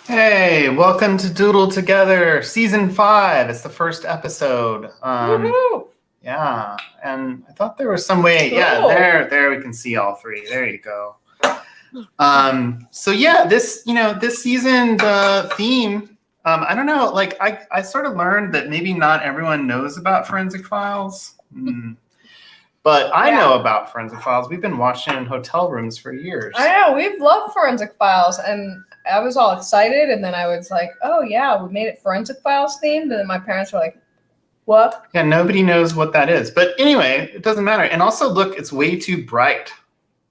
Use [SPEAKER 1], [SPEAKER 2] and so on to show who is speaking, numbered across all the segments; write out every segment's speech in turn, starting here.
[SPEAKER 1] Hey, welcome to Doodle Together, Season 5. It's the first episode.
[SPEAKER 2] Woohoo!
[SPEAKER 1] Yeah, and I thought there was some way.
[SPEAKER 2] Cool.
[SPEAKER 1] Yeah, there we can see all three. There you go. So yeah, this season the theme. I don't know. Like I sort of learned that maybe not everyone knows about Forensic Files. But I know about Forensic Files. We've been watching in hotel rooms for years.
[SPEAKER 2] I know, we've loved Forensic Files, and I was all excited, and then I was like, oh yeah, we made it Forensic Files themed, and then my parents were like, what?
[SPEAKER 1] Yeah, nobody knows what that is. But anyway, it doesn't matter. And also, look, it's way too bright.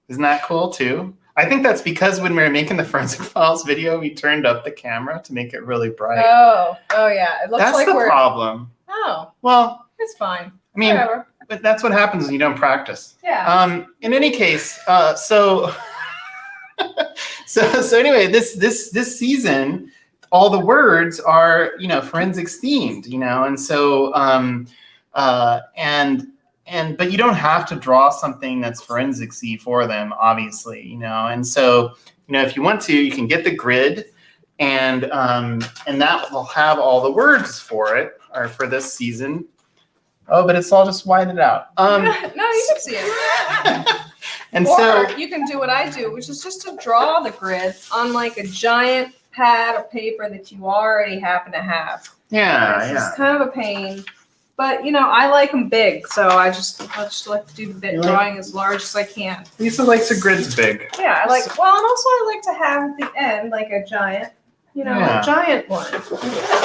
[SPEAKER 1] Isn't that cool, too? I think that's because when we were making the Forensic Files video, we turned up the camera to make it really bright.
[SPEAKER 2] Oh yeah. It looks
[SPEAKER 1] that's
[SPEAKER 2] like
[SPEAKER 1] the problem.
[SPEAKER 2] Oh.
[SPEAKER 1] Well,
[SPEAKER 2] it's fine.
[SPEAKER 1] I mean,
[SPEAKER 2] whatever.
[SPEAKER 1] But that's what happens when you don't practice.
[SPEAKER 2] Yeah.
[SPEAKER 1] In any case, so anyway, this season, all the words are forensics themed, and so but you don't have to draw something that's forensics-y for them, obviously, and so if you want to, you can get the grid, and that will have all the words for it, or for this season. Oh, but it's all just whited out.
[SPEAKER 2] No, you can see it.
[SPEAKER 1] And
[SPEAKER 2] or
[SPEAKER 1] so
[SPEAKER 2] you can do what I do, which is just to draw the grid on like a giant pad of paper that you already happen to have. It's kind of a pain, but I like them big, so I just like to do the bit drawing as large as I can.
[SPEAKER 1] Lisa likes her grids big.
[SPEAKER 2] Yeah, I like. Well, and also I like to have at the end like a giant. A giant one.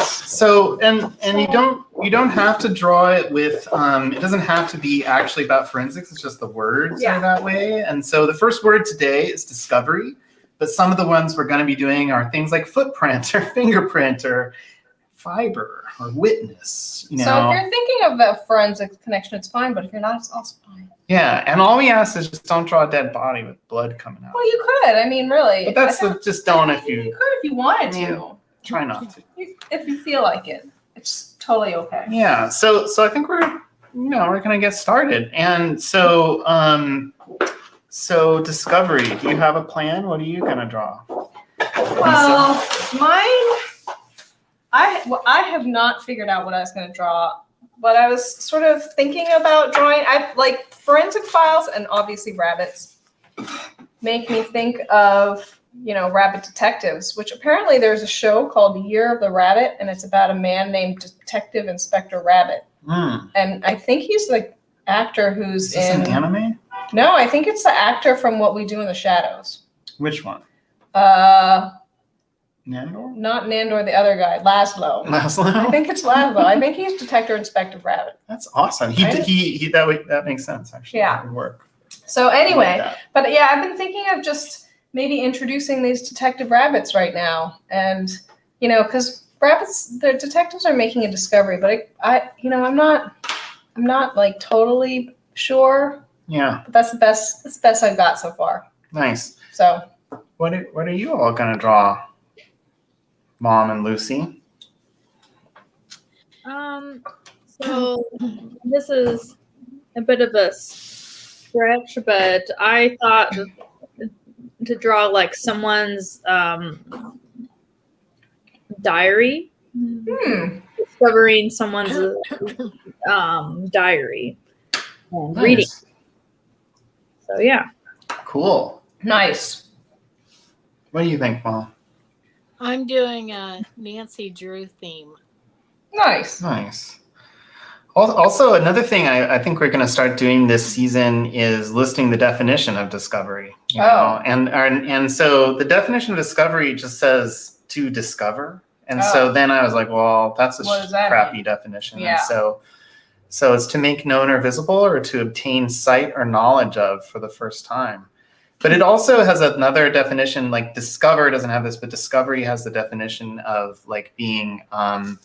[SPEAKER 1] So and you don't have to draw it with it doesn't have to be actually about forensics, it's just the words are that way. And so the first word today is discovery, but some of the ones we're going to be doing are things like footprint or fingerprint or fiber or witness. So if
[SPEAKER 2] you're thinking of the forensic connection, it's fine, but if you're not, it's also fine.
[SPEAKER 1] Yeah, and all we ask is just don't draw a dead body with blood coming out.
[SPEAKER 2] Well, you could. I mean, really.
[SPEAKER 1] But that's just don't if you.
[SPEAKER 2] You could if you wanted to.
[SPEAKER 1] Try not to.
[SPEAKER 2] If you feel like it, it's totally okay.
[SPEAKER 1] Yeah. So I think we're gonna get started, and so discovery. Do you have a plan? What are you gonna draw?
[SPEAKER 2] Well, I have not figured out what I was gonna draw. But I was sort of thinking about drawing. I like Forensic Files, and obviously rabbits make me think of rabbit detectives. Which apparently there's a show called Year of the Rabbit, and it's about a man named Detective Inspector Rabbit. And I think he's the actor who's in
[SPEAKER 1] an anime.
[SPEAKER 2] No, I think it's the actor from What We Do in the Shadows.
[SPEAKER 1] Which one? Nandor?
[SPEAKER 2] Not Nandor, the other guy, Laszlo.
[SPEAKER 1] Laszlo?
[SPEAKER 2] I think it's Laszlo. I think he's Detective Inspector Rabbit.
[SPEAKER 1] That's awesome. That makes sense, actually.
[SPEAKER 2] Yeah.
[SPEAKER 1] That would work.
[SPEAKER 2] So anyway, but yeah, I've been thinking of just maybe introducing these detective rabbits right now, and because the detectives are making a discovery, but I'm not like totally sure.
[SPEAKER 1] Yeah.
[SPEAKER 2] But that's the best I've got so far.
[SPEAKER 1] Nice.
[SPEAKER 2] So.
[SPEAKER 1] What are you all gonna draw? Mom and Lucy.
[SPEAKER 3] So this is a bit of a stretch, but I thought to draw like someone's diary, discovering someone's diary and reading. So yeah.
[SPEAKER 1] Cool.
[SPEAKER 2] Nice.
[SPEAKER 1] What do you think, Mom?
[SPEAKER 4] I'm doing a Nancy Drew theme.
[SPEAKER 2] Nice.
[SPEAKER 1] Also, another thing I think we're going to start doing this season is listing the definition of discovery. And so the definition of discovery just says to discover. And so then I was like, well, that's a crappy definition.
[SPEAKER 2] Yeah.
[SPEAKER 1] And so it's to make known or visible, or to obtain sight or knowledge of for the first time. But it also has another definition, like discover doesn't have this, but discovery has the definition of like being, I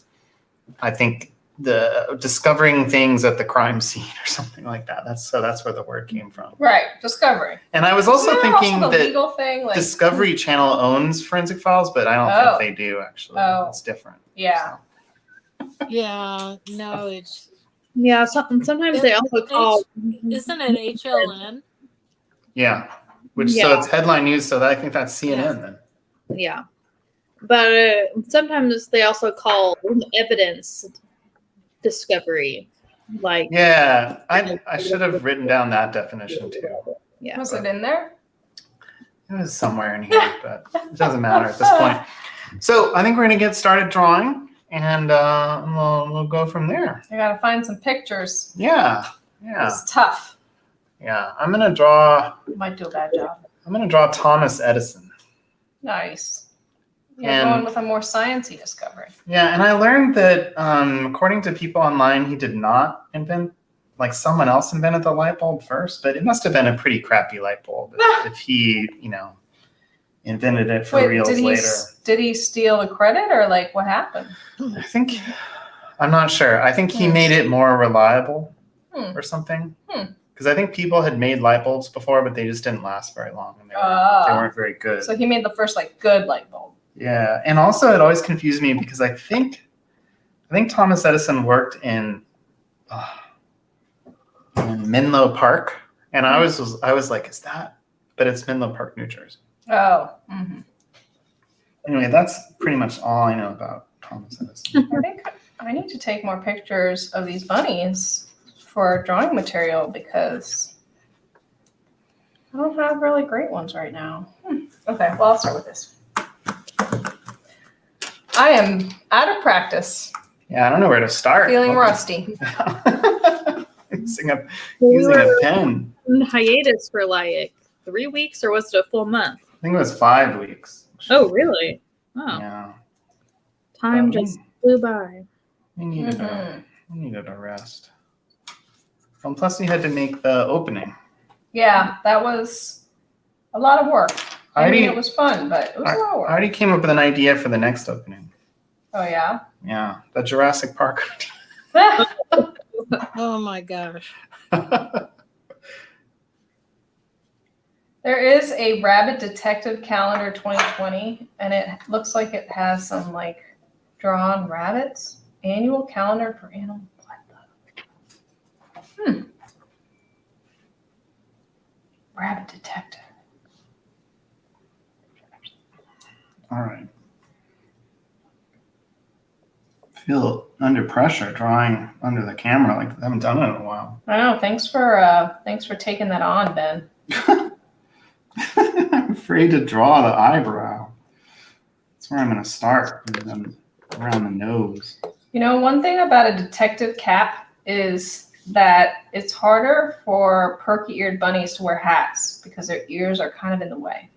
[SPEAKER 1] think, the discovering things at the crime scene or something like that. That's where the word came from.
[SPEAKER 2] Right, discovery.
[SPEAKER 1] And I was also thinking
[SPEAKER 2] also the
[SPEAKER 1] that
[SPEAKER 2] legal thing, like,
[SPEAKER 1] Discovery Channel owns Forensic Files, but I don't think they do actually. It's different.
[SPEAKER 2] Yeah.
[SPEAKER 1] So.
[SPEAKER 4] Yeah. No, it's.
[SPEAKER 3] Yeah. Sometimes they also call.
[SPEAKER 4] Isn't it HLN?
[SPEAKER 1] Yeah. So it's headline news. So I think that's CNN then.
[SPEAKER 3] Yeah. But sometimes they also call evidence discovery. Like,
[SPEAKER 1] Yeah, I should have written down that definition too.
[SPEAKER 3] yeah.
[SPEAKER 2] Was it in there?
[SPEAKER 1] It was somewhere in here, but it doesn't matter at this point. So I think we're gonna get started drawing, and we'll go from there.
[SPEAKER 2] I gotta find some pictures.
[SPEAKER 1] Yeah.
[SPEAKER 2] It's tough.
[SPEAKER 1] Yeah. I'm gonna draw
[SPEAKER 2] Might do a bad job.
[SPEAKER 1] Thomas Edison.
[SPEAKER 2] Nice. Yeah,
[SPEAKER 1] And-
[SPEAKER 2] going with a more sciencey discovery.
[SPEAKER 1] Yeah, and I learned that according to people online, he did not invent, like someone else invented the light bulb first, but it must have been a pretty crappy light bulb if he, invented it for reals later.
[SPEAKER 2] Did he steal the credit or like what happened?
[SPEAKER 1] I'm not sure. I think he made it more reliable or something.
[SPEAKER 2] Hmm.
[SPEAKER 1] Because I think people had made light bulbs before, but they just didn't last very long, and they weren't very good.
[SPEAKER 2] So he made the first like good light bulb.
[SPEAKER 1] Yeah, and also it always confused me because I think Thomas Edison worked in Menlo Park, and I was like, is that? But it's Menlo Park, New Jersey.
[SPEAKER 2] Oh. Mm-hmm.
[SPEAKER 1] Anyway, that's pretty much all I know about Thomas Edison.
[SPEAKER 2] I think I need to take more pictures of these bunnies for drawing material because I don't have really great ones right now. Okay, well, I'll start with this. I am out of practice,
[SPEAKER 1] Yeah, I don't know where to start.
[SPEAKER 2] feeling rusty.
[SPEAKER 1] using a
[SPEAKER 3] We were
[SPEAKER 1] pen.
[SPEAKER 3] in hiatus for like 3 weeks, or was it a full month?
[SPEAKER 1] I think it was 5 weeks.
[SPEAKER 3] Oh, really? Oh,
[SPEAKER 1] Yeah.
[SPEAKER 3] time
[SPEAKER 1] But
[SPEAKER 3] just flew by.
[SPEAKER 1] we needed a rest. And plus, we had to make the opening.
[SPEAKER 2] Yeah, that was a lot of work. I mean,
[SPEAKER 1] I
[SPEAKER 2] it was fun, but it was a lot of work.
[SPEAKER 1] already came up with an idea for the next opening.
[SPEAKER 2] Oh, yeah?
[SPEAKER 1] Yeah, the Jurassic Park.
[SPEAKER 4] Oh my gosh.
[SPEAKER 2] There is a Rabbit Detective Calendar 2020, and it looks like it has some like drawn rabbits. Annual calendar for animal blood. Rabbit Detective.
[SPEAKER 1] All right. Feel under pressure drawing under the camera like I haven't done it in a while.
[SPEAKER 2] I know. Thanks for taking that on, Ben.
[SPEAKER 1] I'm afraid to draw the eyebrow. That's where I'm going to start, and then around the nose.
[SPEAKER 2] You know, one thing about a detective cap is that it's harder for perky-eared bunnies to wear hats because their ears are kind of in the way.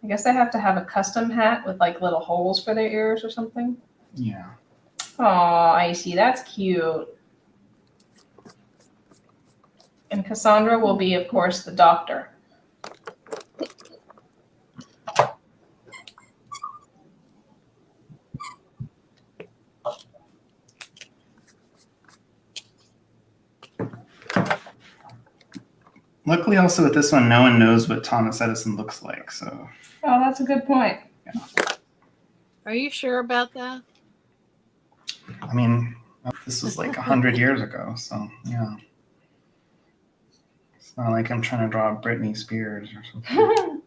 [SPEAKER 2] I guess they have to have a custom hat with like little holes for their ears or something.
[SPEAKER 1] Yeah.
[SPEAKER 2] Oh, I see. That's cute. And Cassandra will be, of course, the doctor.
[SPEAKER 1] Luckily, also with this one, no one knows what Thomas Edison looks like. So.
[SPEAKER 2] Oh, that's a good point.
[SPEAKER 4] Are you sure about that?
[SPEAKER 1] I mean, this was like 100 years ago, so yeah. It's not like I'm trying to draw Britney Spears or something.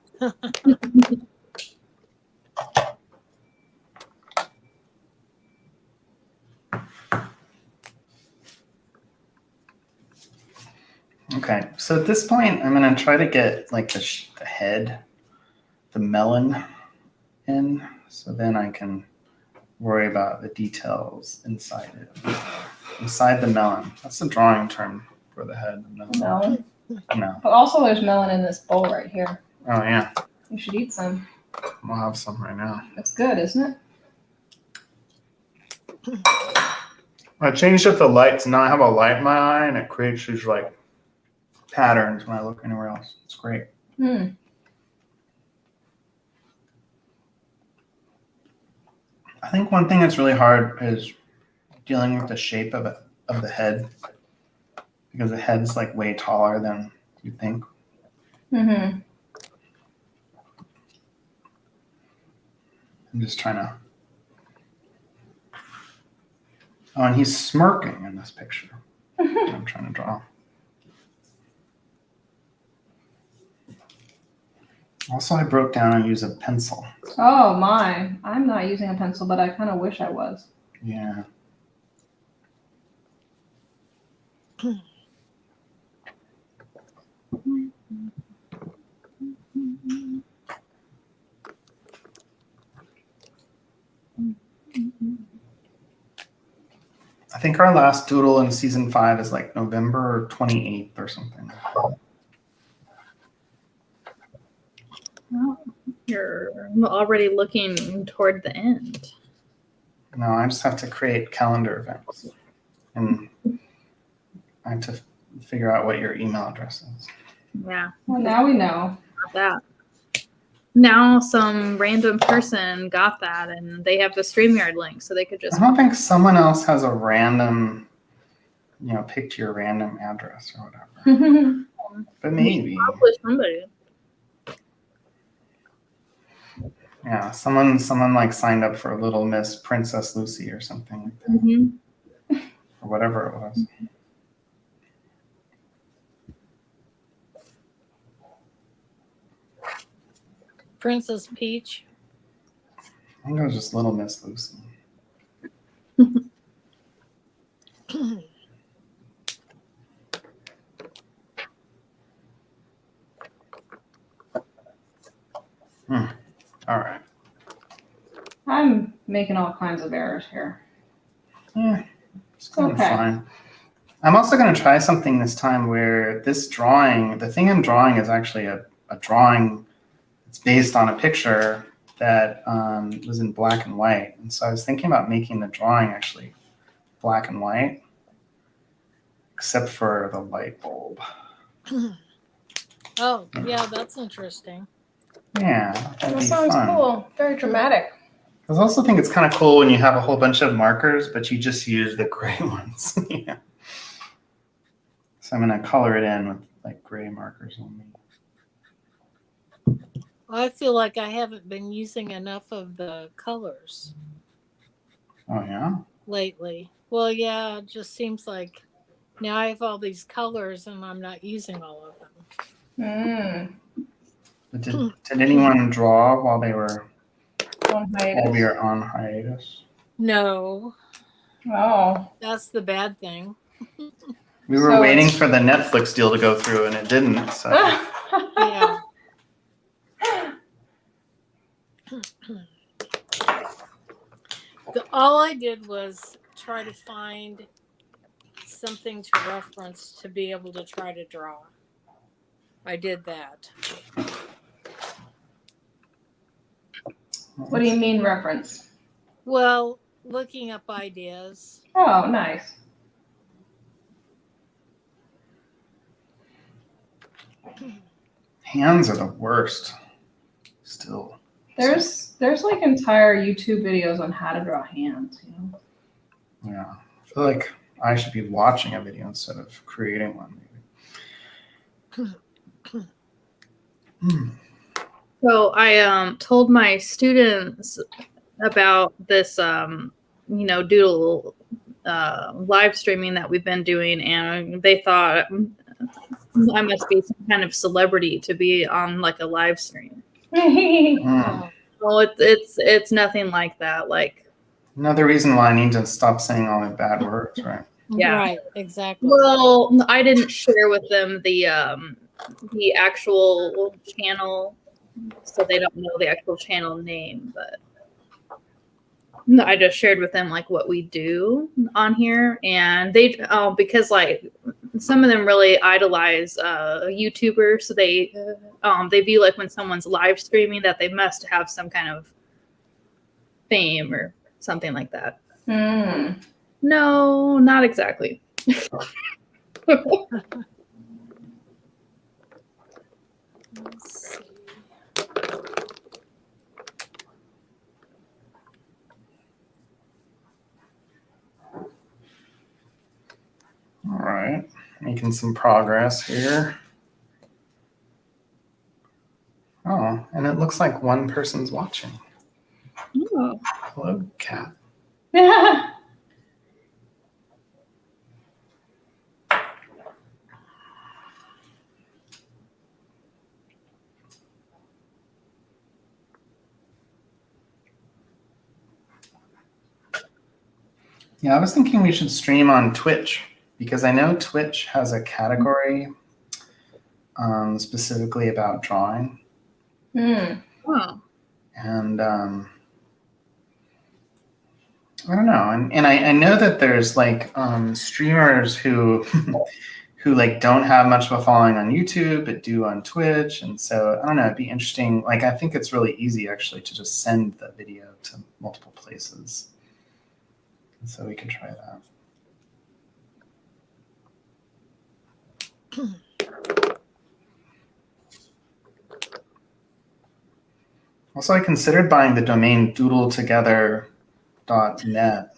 [SPEAKER 1] Okay, so at this point, I'm gonna try to get like the head, the melon in, so then I can worry about the details inside it. Inside the melon. That's the drawing term for the head.
[SPEAKER 2] Melon.
[SPEAKER 1] No.
[SPEAKER 2] But also there's melon in this bowl right here.
[SPEAKER 1] Oh yeah.
[SPEAKER 2] You should eat some.
[SPEAKER 1] We'll have some right now.
[SPEAKER 2] It's good, isn't it?
[SPEAKER 1] I changed up the light to not have a light in my eye, and it creates these like patterns when I look anywhere else. It's great. I think one thing that's really hard is dealing with the shape of the head, because the head's like way taller than you think.
[SPEAKER 2] Mm-hmm.
[SPEAKER 1] I'm just trying to. Oh, and he's smirking in this picture. I'm trying to draw. Also, I broke down and use a pencil.
[SPEAKER 2] Oh my, I'm not using a pencil, but I kind of wish I was.
[SPEAKER 1] Yeah. I think our last doodle in season 5 is like November 28th or something.
[SPEAKER 3] Oh, you're already looking toward the end.
[SPEAKER 1] No, I just have to create calendar events. And I have to figure out what your email address is.
[SPEAKER 3] Yeah,
[SPEAKER 2] Well, now we know.
[SPEAKER 3] got that. Now some random person got that and they have the StreamYard link, so they could just.
[SPEAKER 1] I don't think someone else has a random, picked your random address or whatever. But maybe.
[SPEAKER 3] Probably somebody.
[SPEAKER 1] Yeah, someone like signed up for Little Miss Princess Lucy or something like that.
[SPEAKER 3] Mm-hmm.
[SPEAKER 1] Or whatever it was.
[SPEAKER 4] Princess Peach.
[SPEAKER 1] I think it was just Little Miss Lucy. All right.
[SPEAKER 2] I'm making all kinds of errors here.
[SPEAKER 1] Yeah, it's going to be
[SPEAKER 2] Okay.
[SPEAKER 1] fine. I'm also going to try something this time where this drawing, the thing I'm drawing is actually a drawing. It's based on a picture that was in black and white. And so I was thinking about making the drawing actually black and white, except for the light bulb.
[SPEAKER 4] Oh, yeah, that's interesting.
[SPEAKER 1] Yeah, that'd
[SPEAKER 2] That
[SPEAKER 1] be
[SPEAKER 2] sounds
[SPEAKER 1] fun.
[SPEAKER 2] cool. Very dramatic.
[SPEAKER 1] I also think it's kind of cool when you have a whole bunch of markers, but you just use the gray ones. Yeah. So I'm going to color it in with like gray markers only.
[SPEAKER 4] I feel like I haven't been using enough of the colors
[SPEAKER 1] Oh, yeah?
[SPEAKER 4] lately. Well, yeah, it just seems like now I have all these colors and I'm not using all of them.
[SPEAKER 1] But did anyone draw while we were
[SPEAKER 2] On
[SPEAKER 1] on hiatus?
[SPEAKER 4] No,
[SPEAKER 2] Oh.
[SPEAKER 4] that's the bad thing.
[SPEAKER 1] We were
[SPEAKER 2] So
[SPEAKER 1] waiting
[SPEAKER 2] it's-
[SPEAKER 1] for the Netflix deal to go through, and it didn't. So
[SPEAKER 4] Yeah. All I did was try to find something to reference to be able to try to draw. I did that.
[SPEAKER 2] What do you mean reference?
[SPEAKER 4] Well, looking up ideas.
[SPEAKER 2] Oh, nice.
[SPEAKER 1] hands are the worst. Still.
[SPEAKER 2] There's like entire YouTube videos on how to draw hands, you know.
[SPEAKER 1] Yeah. I feel like I should be watching a video instead of creating one. Maybe.
[SPEAKER 3] So I told my students about this Doodle live streaming that we've been doing, and they thought I must be some kind of celebrity to be on like a live stream.
[SPEAKER 1] Mm.
[SPEAKER 3] Well, it's nothing like that. Like,
[SPEAKER 1] Another reason why I need to stop saying all the bad words, right?
[SPEAKER 3] Yeah.
[SPEAKER 4] Right, exactly.
[SPEAKER 3] well, I didn't share with them the actual channel, so they don't know the actual channel name, but I just shared with them like what we do on here, and they because like some of them really idolize YouTubers, so they view like when someone's live streaming that they must have some kind of fame or something like that.
[SPEAKER 2] Mm.
[SPEAKER 3] No, not exactly.
[SPEAKER 4] Let's see.
[SPEAKER 1] All right. Making some progress here. Oh, and it looks like one person's watching.
[SPEAKER 3] Oh.
[SPEAKER 1] Hello, cat. Yeah, I was thinking we should stream on Twitch because I know Twitch has a category specifically about drawing.
[SPEAKER 2] Hmm.
[SPEAKER 3] Oh.
[SPEAKER 1] And I don't know. And I know that there's like streamers who who like don't have much of a following on YouTube but do on Twitch. And so I don't know, it'd be interesting. Like I think it's really easy actually to just send the video to multiple places. And so we can try that. Also, I considered buying the domain doodletogether.net.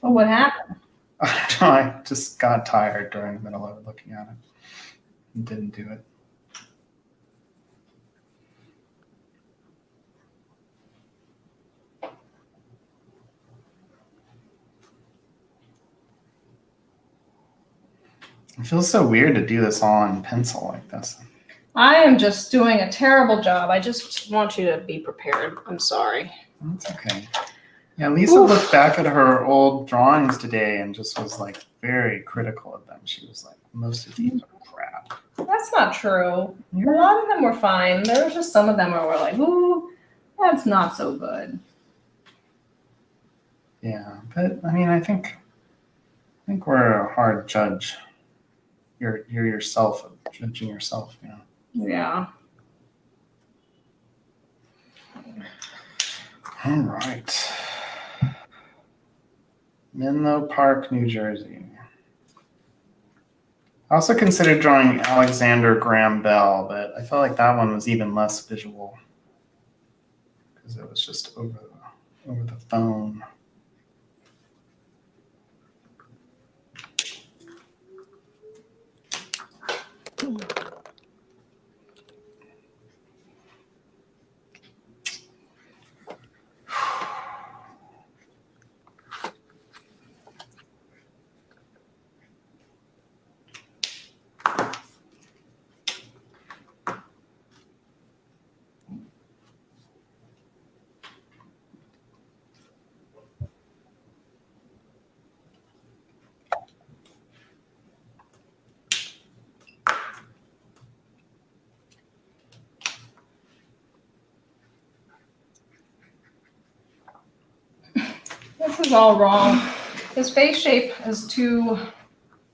[SPEAKER 2] Oh, what happened?
[SPEAKER 1] I don't know, I just got tired during the middle of looking at it and didn't do it. It feels so weird to do this all in pencil like this.
[SPEAKER 2] I am just doing a terrible job. I just want you to be prepared. I'm sorry.
[SPEAKER 1] That's okay. Yeah, Lisa looked back at her old drawings today and just was like very critical of them. She was like, most of these are crap.
[SPEAKER 2] That's not true. A lot of them were fine. There was just some of them where we're like, ooh, that's not so good.
[SPEAKER 1] Yeah, but I mean, I think we're a hard judge. You're yourself judging yourself, you know.
[SPEAKER 2] Yeah.
[SPEAKER 1] All right. Menlo Park, New Jersey. I also considered drawing Alexander Graham Bell, but I felt like that one was even less visual because it was just over the phone.
[SPEAKER 2] This is all wrong. His face shape is too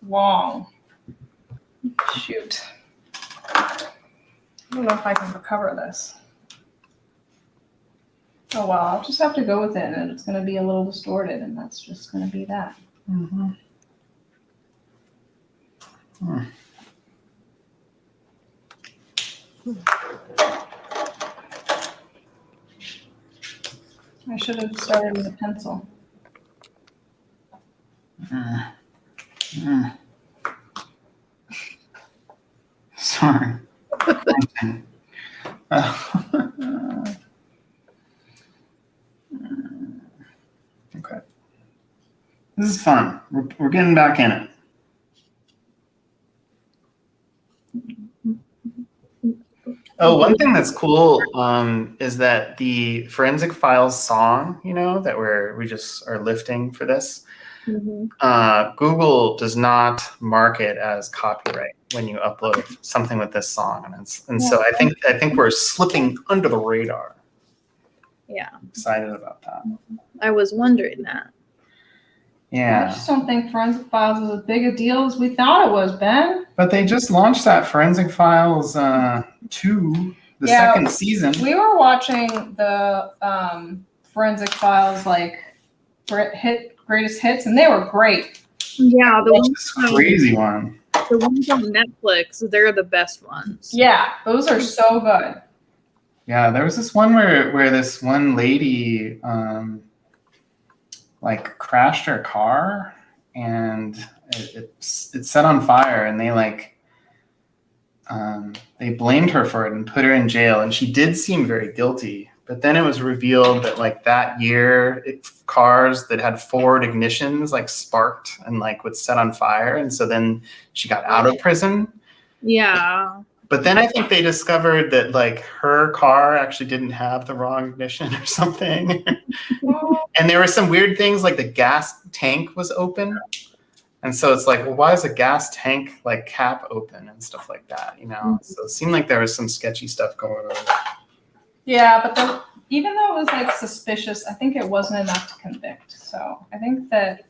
[SPEAKER 2] long. Shoot. I don't know if I can recover this. Oh well, I'll just have to go with it, and it's going to be a little distorted, and that's just going to be that.
[SPEAKER 1] Mm-hmm.
[SPEAKER 2] I should have started with a pencil.
[SPEAKER 1] Sorry. Okay. This is fun. We're getting back in it. Oh, one thing that's cool is that the Forensic Files song, you know, that we just are lifting for this, Google does not mark it as copyright when you upload something with this song, and so I think we're slipping under the radar.
[SPEAKER 3] Yeah,
[SPEAKER 1] I'm excited about that.
[SPEAKER 3] I was wondering that.
[SPEAKER 2] I
[SPEAKER 1] Yeah,
[SPEAKER 2] just don't think Forensic Files is as big a deal as we thought it was, Ben.
[SPEAKER 1] but they just launched that Forensic Files 2, the
[SPEAKER 2] Yeah.
[SPEAKER 1] second season.
[SPEAKER 2] We were watching the Forensic Files like greatest hits, and they were great.
[SPEAKER 3] Yeah, the ones,
[SPEAKER 1] This crazy one.
[SPEAKER 3] the ones on Netflix, they're the best ones.
[SPEAKER 2] Yeah, those are so good.
[SPEAKER 1] Yeah, there was this one where this one lady like crashed her car and it set on fire, and they blamed her for it and put her in jail, and she did seem very guilty. But then it was revealed that like that year, cars that had forward ignitions like sparked and like would set on fire, and so then she got out of prison.
[SPEAKER 3] Yeah.
[SPEAKER 1] But then I think they discovered that like her car actually didn't have the wrong ignition or something. And there were some weird things like the gas tank was open. And so it's like, well, why is a gas tank like cap open and stuff like that, you know? So it seemed like there was some sketchy stuff going on.
[SPEAKER 2] Yeah, but even though it was like suspicious, I think it wasn't enough to convict. So I think that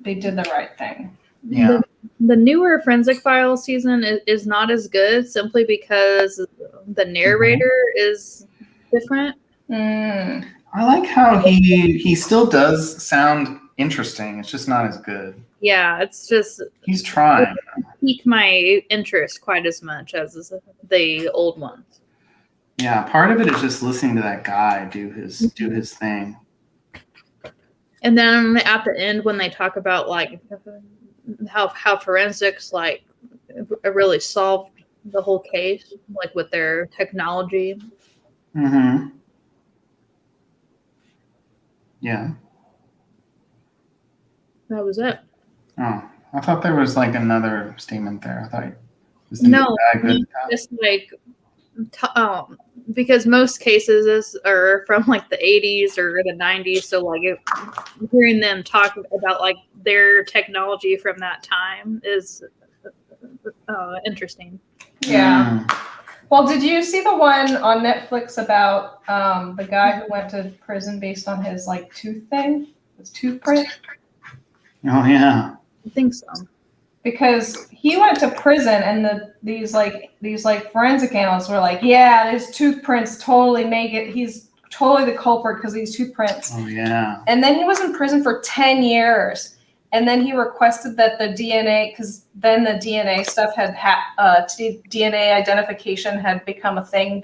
[SPEAKER 2] they did the right thing.
[SPEAKER 1] Yeah.
[SPEAKER 3] The newer Forensic Files season is not as good simply because the narrator is different.
[SPEAKER 2] Mm.
[SPEAKER 1] I like how he still does sound interesting. It's just not as good.
[SPEAKER 3] Yeah, it's just
[SPEAKER 1] He's trying.
[SPEAKER 3] pique my interest quite as much as the old ones.
[SPEAKER 1] Yeah, part of it is just listening to that guy do his thing.
[SPEAKER 3] And then at the end, when they talk about like how forensics like really solved the whole case, like with their technology.
[SPEAKER 1] Mm-hmm. Yeah.
[SPEAKER 3] That was it.
[SPEAKER 1] Oh, I thought there was like another statement there. I thought was the new
[SPEAKER 3] No,
[SPEAKER 1] guy good at that?
[SPEAKER 3] just like because most cases are from like the 80s or the 90s, so like hearing them talk about like their technology from that time is interesting.
[SPEAKER 2] Yeah.
[SPEAKER 1] Mm.
[SPEAKER 2] Well, did you see the one on Netflix about the guy who went to prison based on his like tooth thing, his tooth print?
[SPEAKER 1] Oh yeah.
[SPEAKER 3] I think so.
[SPEAKER 2] Because he went to prison, and these forensic analysts were like, yeah, his tooth prints totally make it. He's totally the culprit because of these tooth prints.
[SPEAKER 1] Oh yeah.
[SPEAKER 2] And then he was in prison for 10 years. And then he requested that the DNA, because then the DNA stuff DNA identification had become a thing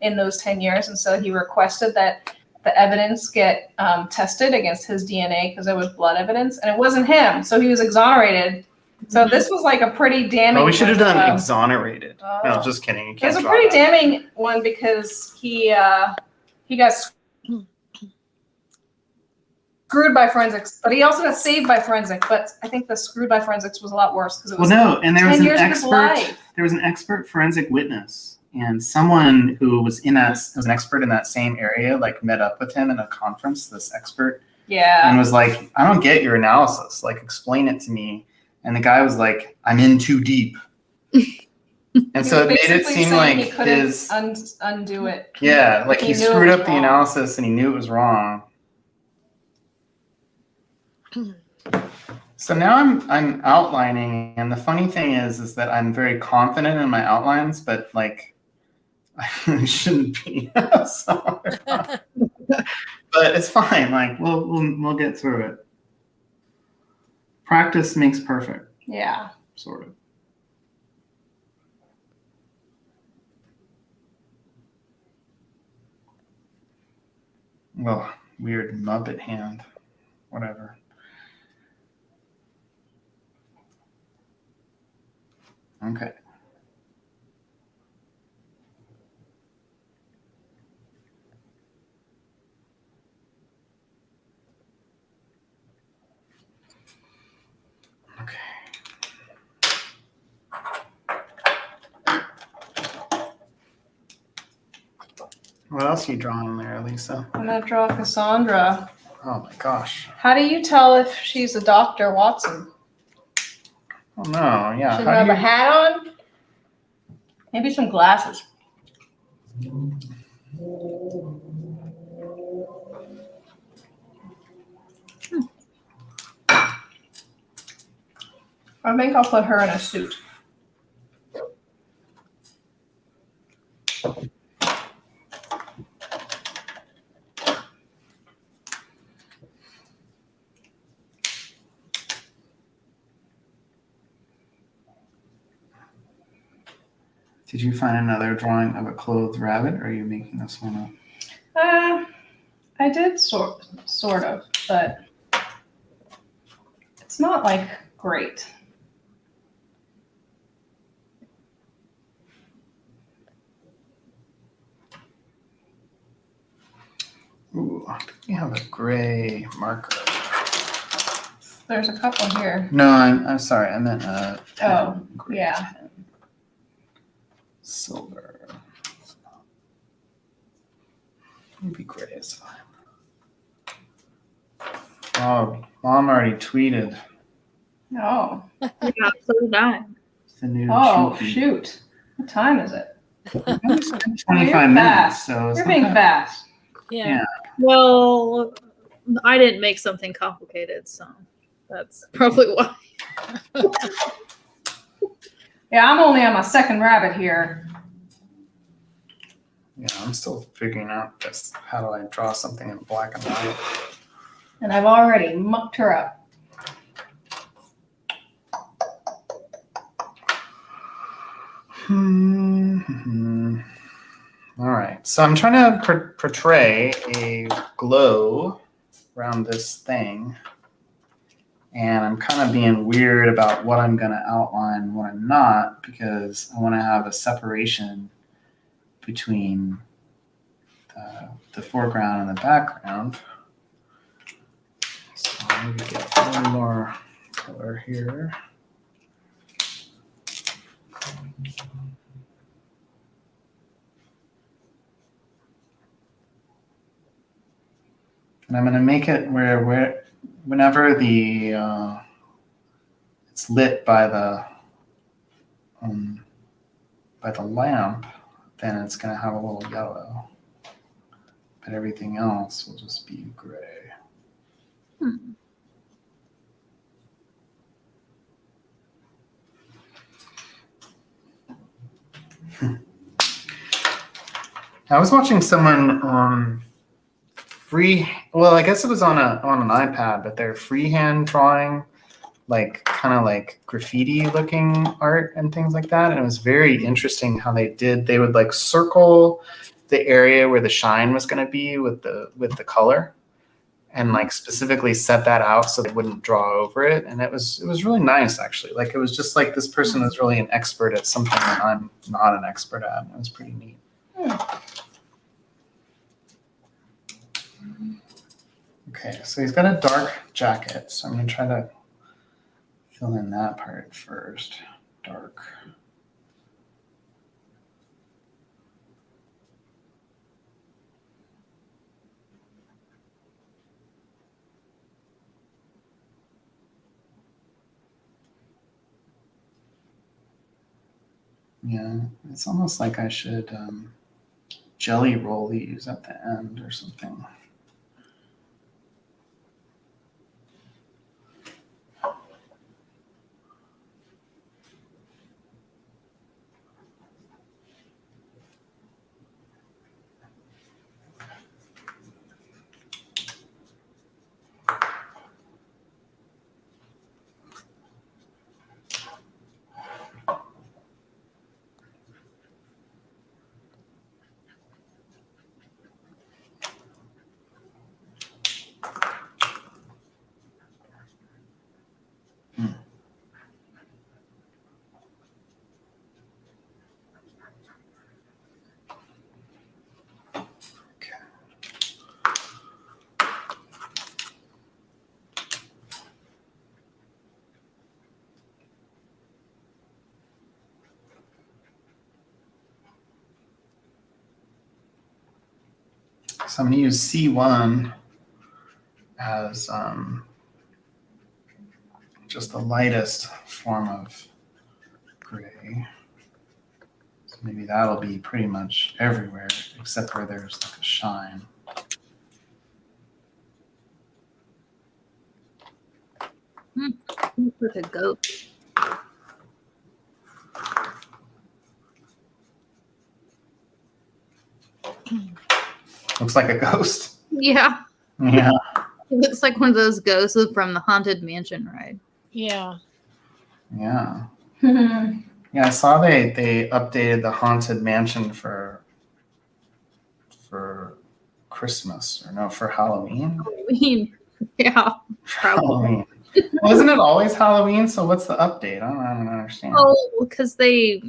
[SPEAKER 2] in those 10 years. And so he requested that the evidence get tested against his DNA because it was blood evidence. And it wasn't him. So he was exonerated. So this was like a pretty damning.
[SPEAKER 1] Oh, we should have done
[SPEAKER 2] one.
[SPEAKER 1] exonerated.
[SPEAKER 2] Oh.
[SPEAKER 1] No, just kidding. You
[SPEAKER 2] It
[SPEAKER 1] can't
[SPEAKER 2] was a
[SPEAKER 1] draw
[SPEAKER 2] pretty
[SPEAKER 1] that.
[SPEAKER 2] damning one because he got screwed by forensics, but he also got saved by forensic. But I think the screwed by forensics was a lot worse because it was
[SPEAKER 1] Well, no, and there was
[SPEAKER 2] 10
[SPEAKER 1] an
[SPEAKER 2] years of his
[SPEAKER 1] expert.
[SPEAKER 2] life.
[SPEAKER 1] There was an expert forensic witness, and someone who was was an expert in that same area, like met up with him in a conference. This expert,
[SPEAKER 2] Yeah.
[SPEAKER 1] and was like, "I don't get your analysis. Like, explain it to me." And the guy was like, "I'm in too deep." And so it made it
[SPEAKER 2] Basically
[SPEAKER 1] seem
[SPEAKER 2] saying
[SPEAKER 1] like
[SPEAKER 2] he couldn't
[SPEAKER 1] his
[SPEAKER 2] undo it.
[SPEAKER 1] yeah, like he
[SPEAKER 2] He knew it
[SPEAKER 1] screwed
[SPEAKER 2] was
[SPEAKER 1] up the
[SPEAKER 2] wrong.
[SPEAKER 1] analysis and he knew it was wrong. So now I'm outlining, and the funny thing is that I'm very confident in my outlines, but like I really shouldn't be. So, but it's fine. Like we'll get through it. Practice makes perfect,
[SPEAKER 2] Yeah.
[SPEAKER 1] sort of. Oh, weird Muppet hand. Whatever. Okay. Okay. What else are you drawing there, Lisa?
[SPEAKER 2] I'm gonna draw Cassandra.
[SPEAKER 1] Oh my gosh.
[SPEAKER 2] How do you tell if she's a Dr. Watson?
[SPEAKER 1] Oh no, yeah.
[SPEAKER 2] Should
[SPEAKER 1] How
[SPEAKER 2] have
[SPEAKER 1] do
[SPEAKER 2] a
[SPEAKER 1] you,
[SPEAKER 2] hat on? Maybe some glasses. I think I'll put her in a suit.
[SPEAKER 1] did you find another drawing of a clothed rabbit, or are you making this one up?
[SPEAKER 2] I did sort of, but it's not like great.
[SPEAKER 1] Ooh, we have a gray marker.
[SPEAKER 2] There's a couple here.
[SPEAKER 1] No, I'm sorry. I meant
[SPEAKER 2] Oh, yeah.
[SPEAKER 1] Silver. Maybe gray is fine. Oh, Mom already tweeted.
[SPEAKER 2] Oh.
[SPEAKER 3] Yeah, so did I.
[SPEAKER 1] The new
[SPEAKER 2] Oh,
[SPEAKER 1] Chuki.
[SPEAKER 2] shoot. What time is it?
[SPEAKER 1] We only spent
[SPEAKER 2] Oh, you're
[SPEAKER 1] 25 minutes,
[SPEAKER 2] fast.
[SPEAKER 1] so it's
[SPEAKER 2] You're
[SPEAKER 1] not
[SPEAKER 2] being
[SPEAKER 1] that-
[SPEAKER 2] fast.
[SPEAKER 4] Yeah.
[SPEAKER 3] Well, I didn't make something complicated, so that's probably why.
[SPEAKER 2] Yeah, I'm only on my second rabbit here.
[SPEAKER 1] Yeah, I'm still figuring out this. How do I draw something in black and white?
[SPEAKER 2] And I've already mucked her up.
[SPEAKER 1] All right, so I'm trying to portray a glow around this thing. And I'm kind of being weird about what I'm going to outline and what I'm not, because I want to have a separation between the foreground and the background. So maybe get a little more color here. And I'm going to make it where whenever it's lit by the lamp, then it's going to have a little yellow. But everything else will just be gray. I was watching someone well, I guess it was on an iPad, but they're freehand drawing like kind of like graffiti looking art and things like that. And it was very interesting how they would like circle the area where the shine was going to be with the color, and like specifically set that out so they wouldn't draw over it. And it was really nice, actually. Like it was just like this person was really an expert at something that I'm not an expert at. And it was pretty neat. Okay, so he's got a dark jacket, so I'm going to try to fill in that part first. Dark. Yeah, it's almost like I should jelly roll these at the end or something. So I'm going to use C1 as just the lightest form of gray. So maybe that'll be pretty much everywhere except where there's like a shine.
[SPEAKER 3] With a goat.
[SPEAKER 1] Looks like a ghost.
[SPEAKER 3] Yeah.
[SPEAKER 1] Yeah.
[SPEAKER 3] It looks like one of those ghosts from the Haunted Mansion ride.
[SPEAKER 4] Yeah.
[SPEAKER 1] Yeah. Yeah, I saw they updated the Haunted Mansion for Christmas, or no, for Halloween.
[SPEAKER 3] Halloween. Yeah, probably.
[SPEAKER 1] Halloween. Wasn't it always Halloween? So what's the update? I don't understand.
[SPEAKER 3] Oh, because I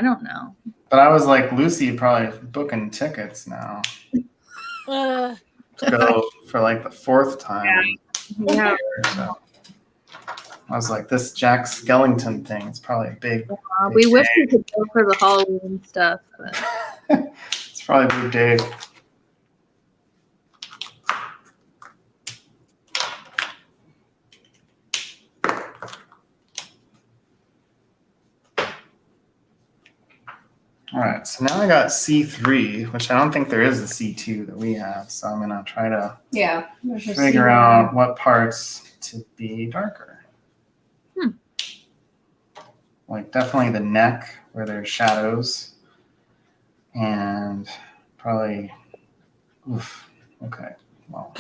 [SPEAKER 3] don't know.
[SPEAKER 1] But I was like, Lucy probably booking tickets now to go for like the fourth time.
[SPEAKER 3] Yeah.
[SPEAKER 1] So I was like, this Jack Skellington thing is probably a big.
[SPEAKER 3] We wish we could go for the Halloween stuff, but
[SPEAKER 1] It's probably Big Dave. All right, so now I got C3, which I don't think there is a C2 that we have. So I'm gonna try to
[SPEAKER 2] Yeah.
[SPEAKER 1] figure out what parts to be darker. Like definitely the neck where there's shadows, and probably. Oof. Okay. Well.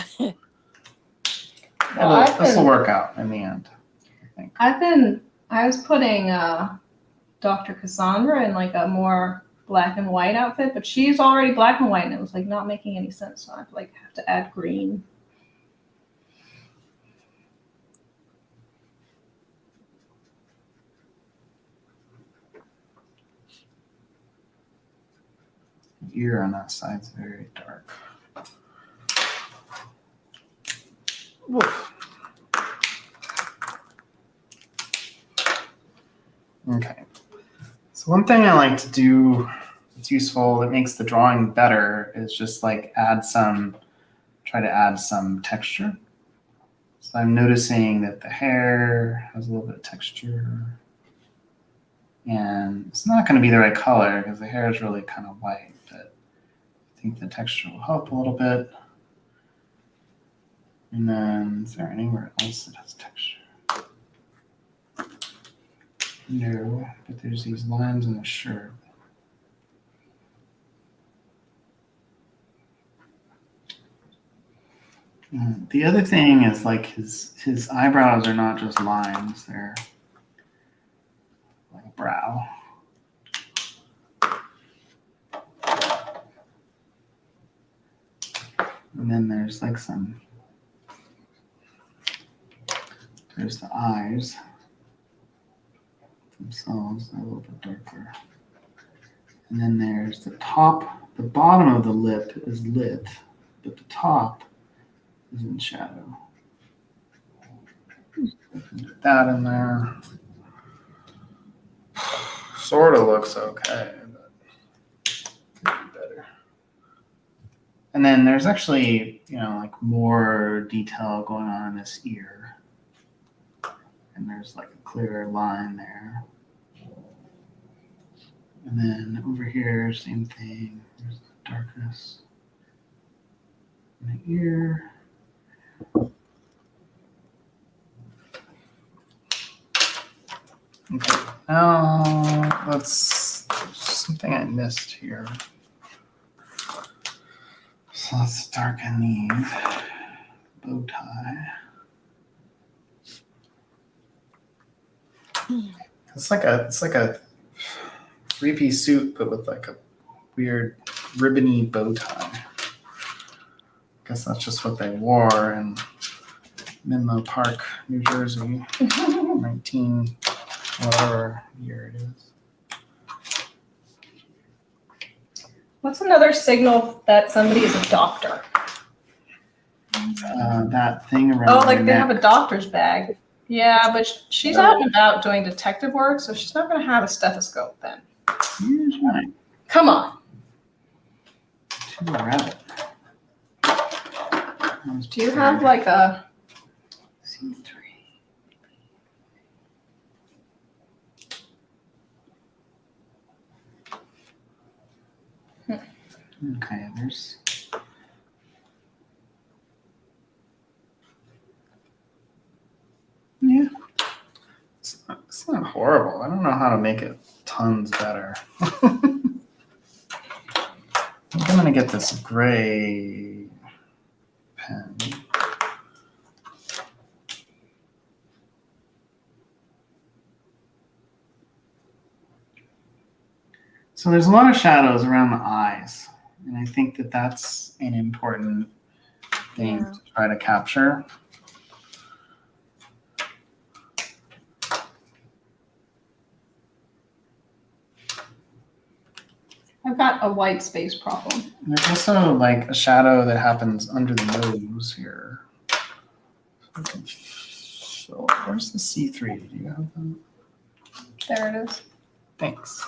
[SPEAKER 1] This will work out in the end, I think.
[SPEAKER 2] I was putting Dr. Cassandra in like a more black and white outfit, but she's already black and white, and it was like not making any sense. So I have to add green.
[SPEAKER 1] The ear on that side's very dark. Oof. Okay. So one thing I like to do that's useful that makes the drawing better is just like try to add some texture. So I'm noticing that the hair has a little bit of texture. And it's not going to be the right color because the hair is really kind of white, but I think the texture will help a little bit. And then, is there anywhere else that has texture? No, but there's these lines in the shirt. The other thing is like his eyebrows are not just lines, they're like a brow. And then there's like there's the eyes themselves, they're a little bit darker. And then there's the bottom of the lip is lit, but the top is in shadow. Get that in there. Sort of looks okay, but could be better. And then there's actually, like more detail going on in this ear. And there's like a clear line there. And then over here, same thing. There's the darkness in the ear. Okay, now there's something I missed here. So let's darken these. Bow tie. It's like a three-piece suit, but with like a weird ribbony bow tie. I guess that's just what they wore in Menlo Park, New Jersey, 19 whatever year it is.
[SPEAKER 2] What's another signal that somebody is a doctor?
[SPEAKER 1] That thing around.
[SPEAKER 2] Oh, like
[SPEAKER 1] their
[SPEAKER 2] they
[SPEAKER 1] neck.
[SPEAKER 2] have a doctor's bag. Yeah, but she's out and about doing detective work, so she's not going to have a stethoscope then.
[SPEAKER 1] Here's mine.
[SPEAKER 2] Come on.
[SPEAKER 1] To the rabbit.
[SPEAKER 2] Do you have like a
[SPEAKER 1] C3? Okay, there's. Yeah. It's not horrible. I don't know how to make it tons better. I'm gonna get this gray pen. So there's a lot of shadows around the eyes, and I think that that's an important thing to try to capture.
[SPEAKER 2] I've got a white space problem.
[SPEAKER 1] There's also like a shadow that happens under the nose here. So where's the C3? Do you have them?
[SPEAKER 2] There it is.
[SPEAKER 1] Thanks.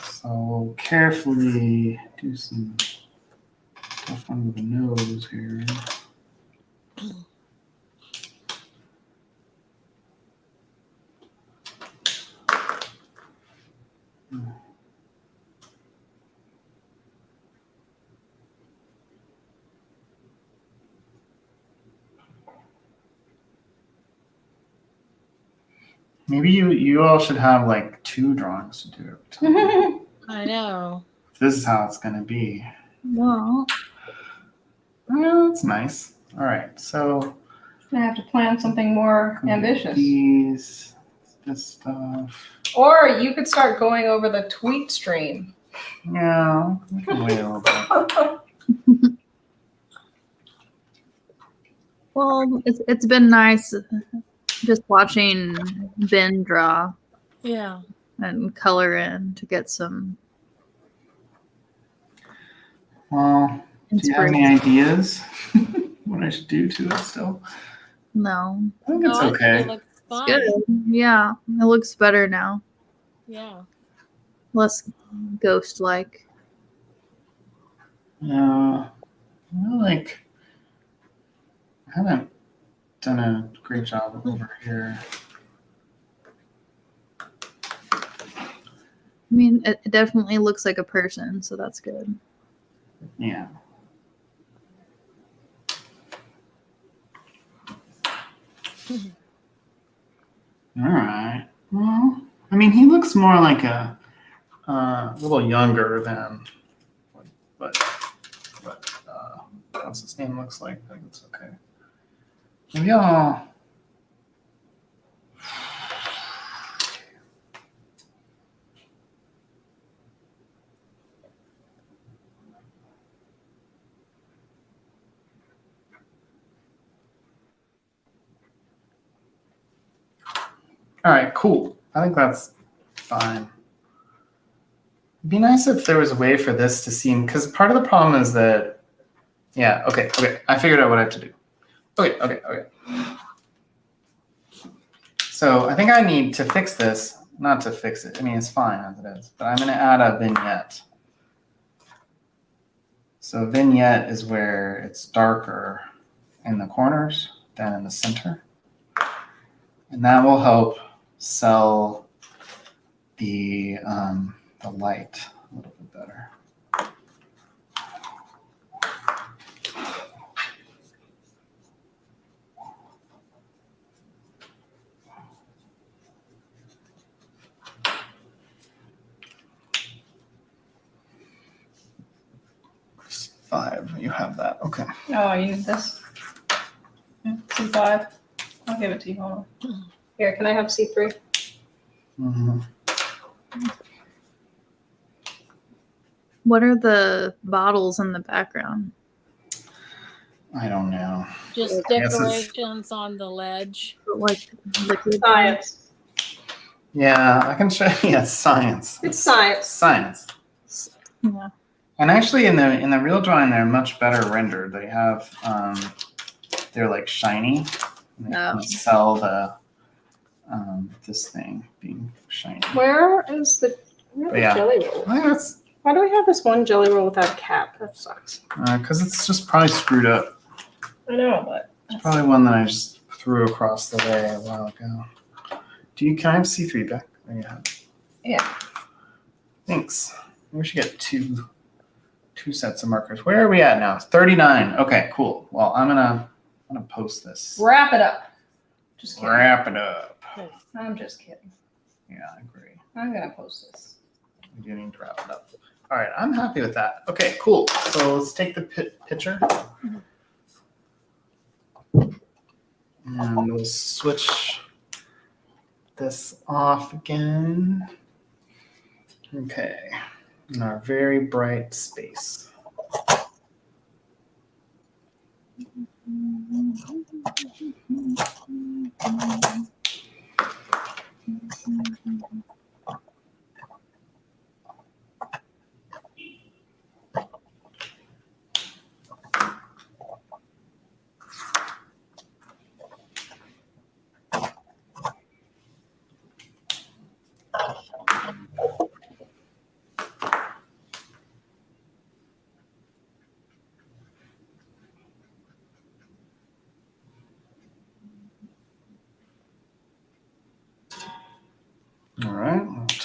[SPEAKER 1] So carefully do some stuff under the nose here. Maybe you all should have like 2 drawings to do every time.
[SPEAKER 4] I know.
[SPEAKER 1] This is how it's gonna be.
[SPEAKER 3] Well,
[SPEAKER 1] Well, that's nice. All right, so
[SPEAKER 2] I have to plan something more ambitious.
[SPEAKER 1] these, this stuff.
[SPEAKER 2] Or you could start going over the tweet stream.
[SPEAKER 1] Yeah, we can wait a little bit.
[SPEAKER 3] well, it's been nice just watching Ben draw
[SPEAKER 4] Yeah.
[SPEAKER 3] and color in to get some
[SPEAKER 1] Well, do you have any
[SPEAKER 3] inspiration.
[SPEAKER 1] ideas what I should do to it still?
[SPEAKER 3] No,
[SPEAKER 1] I think it's
[SPEAKER 4] No, I think
[SPEAKER 1] okay.
[SPEAKER 4] it looks
[SPEAKER 3] it's
[SPEAKER 4] fine.
[SPEAKER 3] good. Yeah, it looks better now.
[SPEAKER 4] Yeah.
[SPEAKER 3] Less ghost-like.
[SPEAKER 1] Yeah, well, like I haven't done a great job over here.
[SPEAKER 3] I mean, it definitely looks like a person, so that's good.
[SPEAKER 1] Yeah. All right. Well, I mean, he looks more like a little younger than what what's his name looks like. I think it's okay. Maybe I'll. All right, cool. I think that's fine. It'd be nice if there was a way for this to seem, because part of the problem is that, yeah, okay, I figured out what I have to do. Okay. So I think I need to fix this, not to fix it. I mean, it's fine as it is, but I'm going to add a vignette. So vignette is where it's darker in the corners than in the center. And that will help sell the light a little bit better. Five, you have that. Okay.
[SPEAKER 2] Oh, you need this? Yeah, C5. I'll give it to you. Hold on. Here, can I have C3?
[SPEAKER 1] Mm-hmm.
[SPEAKER 3] What are the bottles in the background?
[SPEAKER 1] I don't know.
[SPEAKER 4] Just
[SPEAKER 1] I guess it's-
[SPEAKER 4] decorations on the ledge.
[SPEAKER 3] Like liquid
[SPEAKER 2] Science.
[SPEAKER 1] Yeah, I can show you. Yeah, science.
[SPEAKER 2] It's science.
[SPEAKER 1] Science.
[SPEAKER 3] Yeah.
[SPEAKER 1] And actually, in the real drawing, they're much better rendered. They have they're like shiny. And they kind of sell the this thing being shiny.
[SPEAKER 2] Where is the
[SPEAKER 1] Yeah.
[SPEAKER 2] jelly roll?
[SPEAKER 1] I think that's
[SPEAKER 2] Why do we have this one jelly roll without a cap? That sucks.
[SPEAKER 1] because it's just probably screwed up.
[SPEAKER 2] I know, but
[SPEAKER 1] It's probably one that I just threw across the way a while ago. Can I have C3 back? Oh, you have it.
[SPEAKER 2] Yeah.
[SPEAKER 1] Thanks. We should get two sets of markers. Where are we at now? 39. Okay, cool. Well, I'm gonna post this.
[SPEAKER 2] wrap it up. Just kidding.
[SPEAKER 1] Wrap it up.
[SPEAKER 2] I'm just kidding.
[SPEAKER 1] Yeah, I agree.
[SPEAKER 2] I'm gonna post this.
[SPEAKER 1] We do need to wrap it up. All right, I'm happy with that. Okay, cool. So let's take the picture. And we'll switch this off again. Okay, in our very bright space.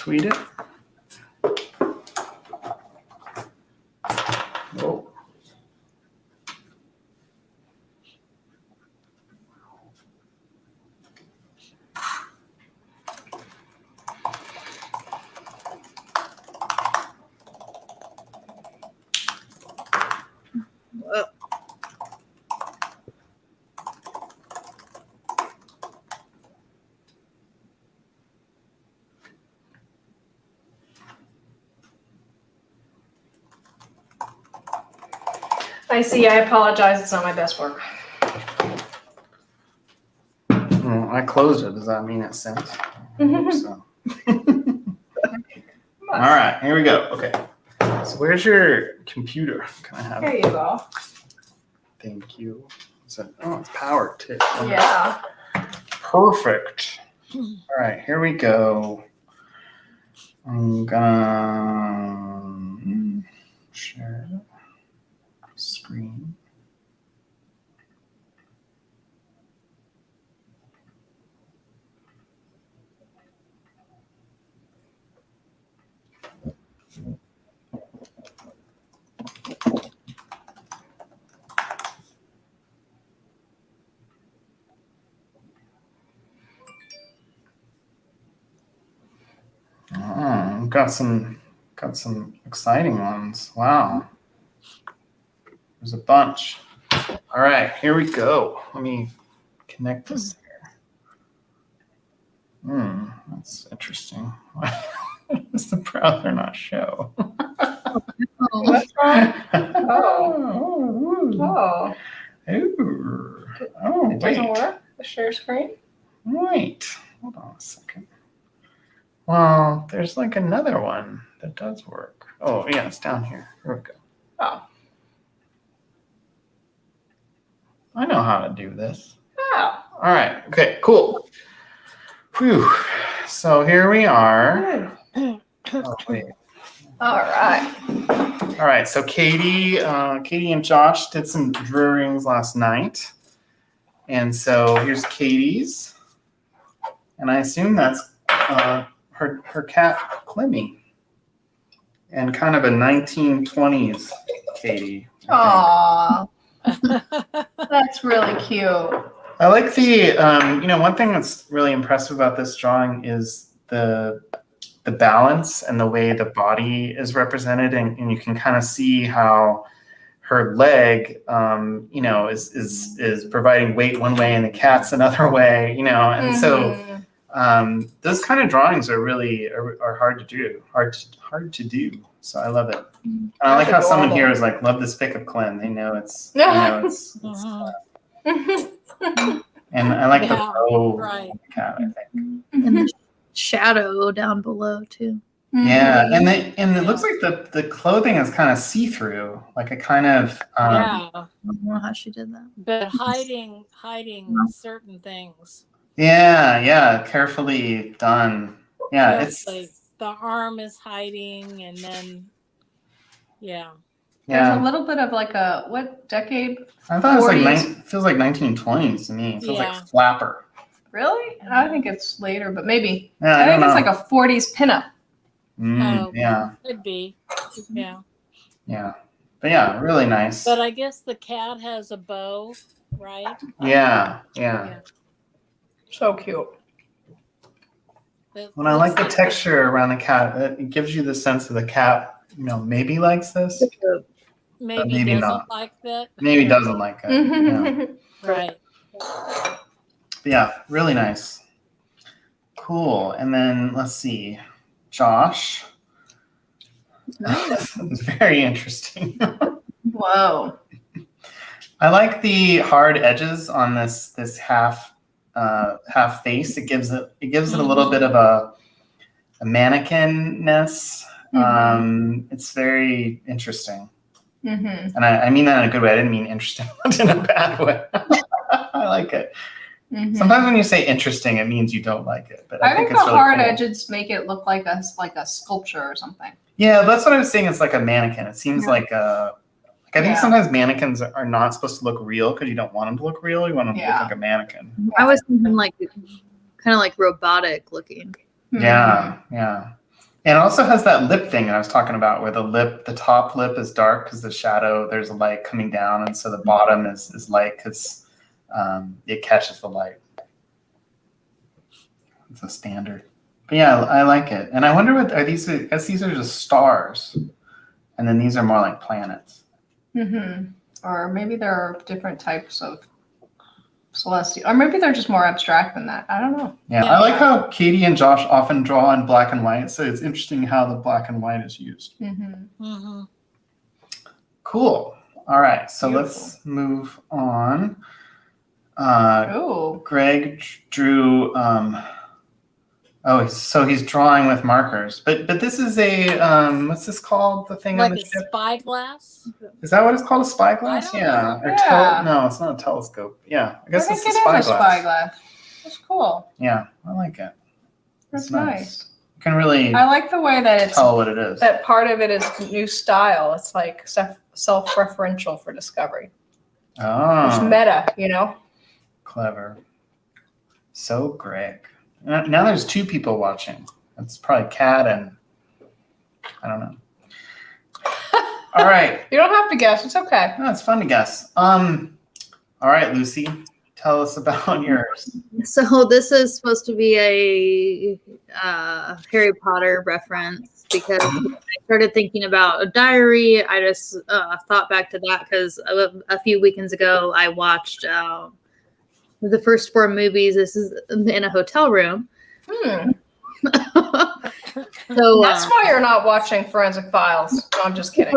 [SPEAKER 1] tweet it. Whoa.
[SPEAKER 3] Whoa.
[SPEAKER 2] I see. I apologize. It's not my best work.
[SPEAKER 1] Well, I closed it. Does that mean it sent? I hope so. All right, here we go. Okay. So where's your computer? Can I have
[SPEAKER 2] There
[SPEAKER 1] it?
[SPEAKER 2] you go.
[SPEAKER 1] Thank you. Is it, oh, it's powered too.
[SPEAKER 2] Yeah.
[SPEAKER 1] Perfect. All right, here we go. I'm gonna share screen. Oh, got some exciting ones. Wow. There's a bunch. All right, here we go. Let me connect this here. That's interesting. Why does the browser not show?
[SPEAKER 2] What's wrong?
[SPEAKER 1] Oh.
[SPEAKER 2] Oh.
[SPEAKER 1] Oh,
[SPEAKER 2] It doesn't
[SPEAKER 1] wait.
[SPEAKER 2] work? The share screen?
[SPEAKER 1] Wait. Hold on a second. Well, there's like another one that does work. Oh, yeah, it's down here. Here we go.
[SPEAKER 2] Oh.
[SPEAKER 1] I know how to do this.
[SPEAKER 2] Oh.
[SPEAKER 1] All right. Okay, cool. Whew. So here we are. Oh, wait.
[SPEAKER 2] All right.
[SPEAKER 1] All right. So Katie and Josh did some drawings last night. And so here's Katie's. And I assume that's her cat, Clemmy. And kind of a 1920s Katie.
[SPEAKER 2] Aw. That's really cute.
[SPEAKER 1] I like the, one thing that's really impressive about this drawing is the balance and the way the body is represented. And you can kind of see how her leg, is providing weight one way and the cat's another way, and so those kind of drawings are really are hard to do, hard to do. So I love it. And I like how someone here is like, love this pic of Clem. They know it's, it's and I like the bow
[SPEAKER 4] right.
[SPEAKER 1] of the cat, I think.
[SPEAKER 3] And the shadow down below too.
[SPEAKER 1] Yeah, and it looks like the clothing is kind of see-through, like a kind of
[SPEAKER 4] Yeah,
[SPEAKER 3] I don't know how she did that.
[SPEAKER 4] but hiding certain things.
[SPEAKER 1] yeah, carefully done. Yeah,
[SPEAKER 4] Just like the arm is hiding, and then
[SPEAKER 2] There's
[SPEAKER 1] yeah.
[SPEAKER 2] a little bit of like a, what decade?
[SPEAKER 1] I thought it was
[SPEAKER 2] 40s.
[SPEAKER 1] feels like 1920s to me. It feels
[SPEAKER 4] Yeah.
[SPEAKER 1] like flapper.
[SPEAKER 2] Really? I think it's later, but maybe.
[SPEAKER 1] Yeah,
[SPEAKER 2] I think
[SPEAKER 1] don't
[SPEAKER 2] it's
[SPEAKER 1] know.
[SPEAKER 2] like a 40s pinup.
[SPEAKER 1] Yeah,
[SPEAKER 4] could be. Yeah,
[SPEAKER 1] but yeah, really nice.
[SPEAKER 4] but I guess the cat has a bow, right?
[SPEAKER 1] Yeah.
[SPEAKER 2] So cute.
[SPEAKER 1] When I like the texture around the cat, it gives you the sense of the cat, maybe likes this,
[SPEAKER 4] Maybe
[SPEAKER 1] maybe
[SPEAKER 4] doesn't
[SPEAKER 1] not.
[SPEAKER 4] like that.
[SPEAKER 1] Maybe doesn't like it. Yeah.
[SPEAKER 4] Right.
[SPEAKER 1] But yeah, really nice. Cool. And then let's see, Josh. This is very interesting.
[SPEAKER 2] Whoa.
[SPEAKER 1] I like the hard edges on this half face. It gives it a little bit of a mannequin-ness. It's very interesting. And I mean that in a good way. I didn't mean interesting in a bad way. I like it. Sometimes when you say interesting, it means you don't like it. But I think
[SPEAKER 2] the
[SPEAKER 1] it's really
[SPEAKER 2] hard
[SPEAKER 1] cool.
[SPEAKER 2] edges make it look like a sculpture or something.
[SPEAKER 1] Yeah, that's what I was saying. It's like a mannequin. It seems like I think sometimes mannequins are not supposed to look real because you don't want them to look real. You want them to look like a mannequin.
[SPEAKER 3] I was thinking like kind of like robotic looking.
[SPEAKER 1] Yeah. And it also has that lip thing I was talking about, where the top lip is dark because the shadow, there's a light coming down, and so the bottom is light because it catches the light. It's a standard. But yeah, I like it. And I wonder what are these? I guess these are just stars, and then these are more like planets.
[SPEAKER 2] Mm-hmm. Or maybe there are different types of celestial, or maybe they're just more abstract than that. I don't know.
[SPEAKER 1] Yeah, I like how Katie and Josh often draw in black and white, so it's interesting how the black and white is used.
[SPEAKER 2] Mm-hmm.
[SPEAKER 4] Mm-hmm.
[SPEAKER 1] Cool. All right, so
[SPEAKER 2] Beautiful.
[SPEAKER 1] let's move on.
[SPEAKER 2] Oh,
[SPEAKER 1] Greg drew. So he's drawing with markers, but this is a what's this called? The thing
[SPEAKER 4] Like
[SPEAKER 1] on the
[SPEAKER 4] a
[SPEAKER 1] ship?
[SPEAKER 4] spyglass.
[SPEAKER 1] Is that what it's called? A spyglass?
[SPEAKER 4] I don't
[SPEAKER 1] Yeah.
[SPEAKER 4] know.
[SPEAKER 1] Or
[SPEAKER 2] Yeah.
[SPEAKER 1] no, it's not a telescope. Yeah, I
[SPEAKER 2] I
[SPEAKER 1] guess
[SPEAKER 2] think
[SPEAKER 1] it's
[SPEAKER 2] it
[SPEAKER 1] a
[SPEAKER 2] is a
[SPEAKER 1] spyglass.
[SPEAKER 2] spyglass. That's cool.
[SPEAKER 1] Yeah, I like it.
[SPEAKER 2] That's
[SPEAKER 1] It's
[SPEAKER 2] nice.
[SPEAKER 1] You can really
[SPEAKER 2] I like the way that it's
[SPEAKER 1] tell what it is.
[SPEAKER 2] that part of it is new style. It's like self-referential for Discovery. It's
[SPEAKER 1] Oh,
[SPEAKER 2] meta, you know.
[SPEAKER 1] clever. So Greg. Now there's two people watching. It's probably Kat and I don't know. All right.
[SPEAKER 2] You don't have to guess. It's okay.
[SPEAKER 1] No, it's fun to guess. All right, Lucy, tell us about yours.
[SPEAKER 3] So this is supposed to be a Harry Potter reference because when I started thinking about a diary, I just thought back to that because a few weekends ago I watched the first 4 movies. This is in a hotel room. So
[SPEAKER 2] That's why you're not watching Forensic Files. No, I'm just kidding.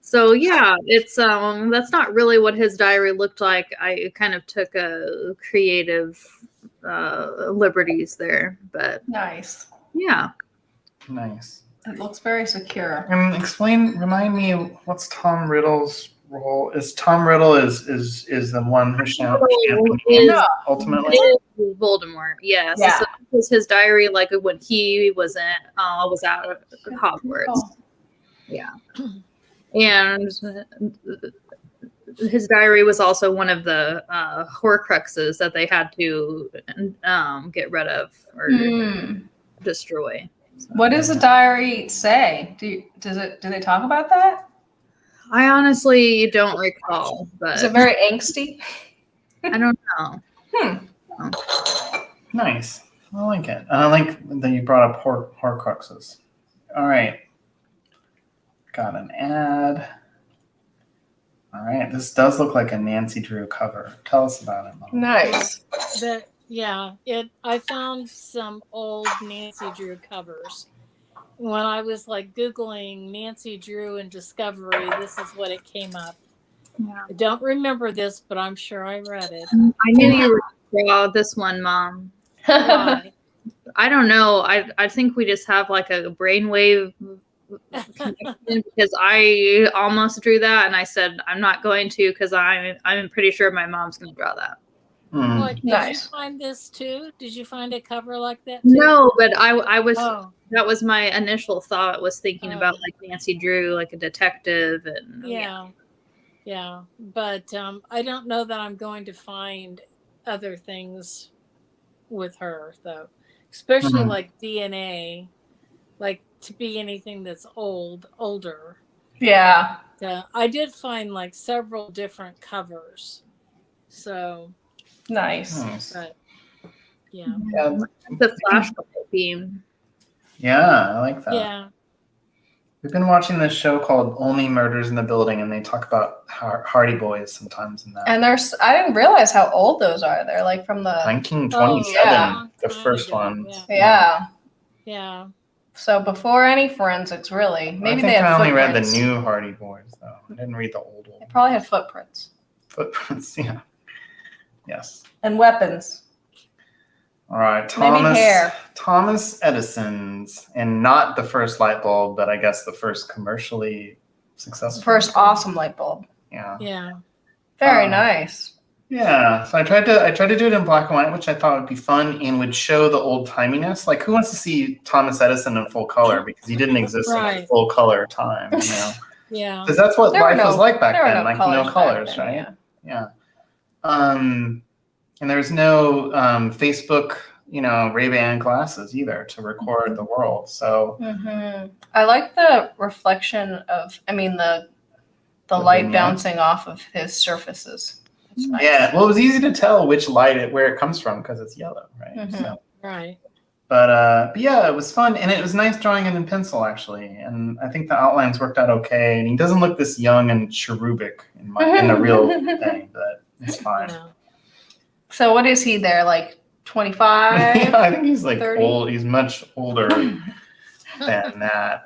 [SPEAKER 3] So yeah, it's that's not really what his diary looked like. I kind of took a creative liberties there, but
[SPEAKER 2] Nice.
[SPEAKER 3] yeah.
[SPEAKER 1] Nice.
[SPEAKER 2] It looks very secure.
[SPEAKER 1] And remind me, what's Tom Riddle's role? Is Tom Riddle is the one who championed
[SPEAKER 3] Is-
[SPEAKER 1] ultimately?
[SPEAKER 3] Is Voldemort, yes.
[SPEAKER 2] Yeah.
[SPEAKER 3] So this was his diary, like when he was out of Hogwarts.
[SPEAKER 2] Oh.
[SPEAKER 3] Yeah. And his diary was also one of the Horcruxes that they had to get rid of or destroy. So.
[SPEAKER 2] What does the diary say? Do they talk about that?
[SPEAKER 3] I honestly don't recall, but
[SPEAKER 2] Is it very angsty?
[SPEAKER 3] I don't know.
[SPEAKER 1] Nice. I like it. And I like that you brought up Horcruxes. All right. Got an ad. All right. This does look like a Nancy Drew cover. Tell us about it, Mom.
[SPEAKER 2] Nice.
[SPEAKER 4] I found some old Nancy Drew covers. When I was like Googling Nancy Drew and Discovery, this is what it came up.
[SPEAKER 3] Yeah.
[SPEAKER 4] I don't remember this, but I'm sure I read it.
[SPEAKER 3] I knew you were going to draw this one, Mom.
[SPEAKER 4] Why?
[SPEAKER 3] I don't know. I think we just have like a brainwave connection because I almost drew that and I said I'm not going to because I'm pretty sure my mom's going to draw that.
[SPEAKER 4] What, did
[SPEAKER 2] Nice.
[SPEAKER 4] you find this too? Did you find a cover like that too?
[SPEAKER 3] No, but I was
[SPEAKER 4] Oh,
[SPEAKER 3] that was my initial thought was thinking
[SPEAKER 4] Oh.
[SPEAKER 3] about like Nancy Drew, like a detective and
[SPEAKER 4] yeah. But I don't know that I'm going to find other things with her though, especially
[SPEAKER 1] Mhm.
[SPEAKER 4] like DNA, like to be anything that's older.
[SPEAKER 2] Yeah.
[SPEAKER 4] I did find like several different covers. So,
[SPEAKER 2] Nice.
[SPEAKER 1] Nice.
[SPEAKER 4] but yeah.
[SPEAKER 1] Yeah.
[SPEAKER 3] the flashlight theme.
[SPEAKER 1] Yeah, I like that.
[SPEAKER 4] Yeah.
[SPEAKER 1] We've been watching this show called Only Murders in the Building, and they talk about Hardy Boys sometimes in that.
[SPEAKER 2] And I didn't realize how old those are. They're like from the
[SPEAKER 1] 1927,
[SPEAKER 2] yeah.
[SPEAKER 1] the first one.
[SPEAKER 2] yeah.
[SPEAKER 4] Yeah.
[SPEAKER 2] So before any forensics, really. Maybe
[SPEAKER 1] I
[SPEAKER 2] they
[SPEAKER 1] think
[SPEAKER 2] had
[SPEAKER 1] I only read the
[SPEAKER 2] footprints.
[SPEAKER 1] new Hardy Boys, though. I didn't read the old
[SPEAKER 2] They
[SPEAKER 1] one.
[SPEAKER 2] probably had footprints
[SPEAKER 1] Footprints, yeah. Yes.
[SPEAKER 2] and weapons.
[SPEAKER 1] All right,
[SPEAKER 2] Maybe hair.
[SPEAKER 1] Thomas Edison's, and not the first light bulb, but I guess the first commercially successful.
[SPEAKER 2] First awesome light bulb.
[SPEAKER 1] Yeah.
[SPEAKER 4] Yeah.
[SPEAKER 2] Very
[SPEAKER 1] Um,
[SPEAKER 2] nice.
[SPEAKER 1] Yeah. So I tried to do it in black and white, which I thought would be fun and would show the old timiness. Like, who wants to see Thomas Edison in full color because he didn't exist in
[SPEAKER 4] Right.
[SPEAKER 1] full color time, you know?
[SPEAKER 4] Yeah.
[SPEAKER 1] Because that's what
[SPEAKER 2] There were
[SPEAKER 1] life was like back
[SPEAKER 2] there were
[SPEAKER 1] then, like no
[SPEAKER 2] back
[SPEAKER 1] colors,
[SPEAKER 2] then,
[SPEAKER 1] right?
[SPEAKER 2] yeah.
[SPEAKER 1] Yeah. And there was no Facebook Ray-Ban glasses either to record the world. So
[SPEAKER 2] I like the reflection of, the
[SPEAKER 1] The
[SPEAKER 2] light
[SPEAKER 1] vignette.
[SPEAKER 2] bouncing off of his surfaces. That's nice.
[SPEAKER 1] yeah, well, it was easy to tell which light where it comes from because it's yellow, right?
[SPEAKER 2] Mhm.
[SPEAKER 1] So,
[SPEAKER 4] Right.
[SPEAKER 1] but yeah, it was fun, and it was nice drawing it in pencil actually, and I think the outlines worked out okay. And he doesn't look this young and cherubic in the real thing, but it's fine.
[SPEAKER 4] No.
[SPEAKER 2] So what is he there, like 25?
[SPEAKER 1] Yeah, I think he's like
[SPEAKER 2] 30?
[SPEAKER 1] old. He's much older than that.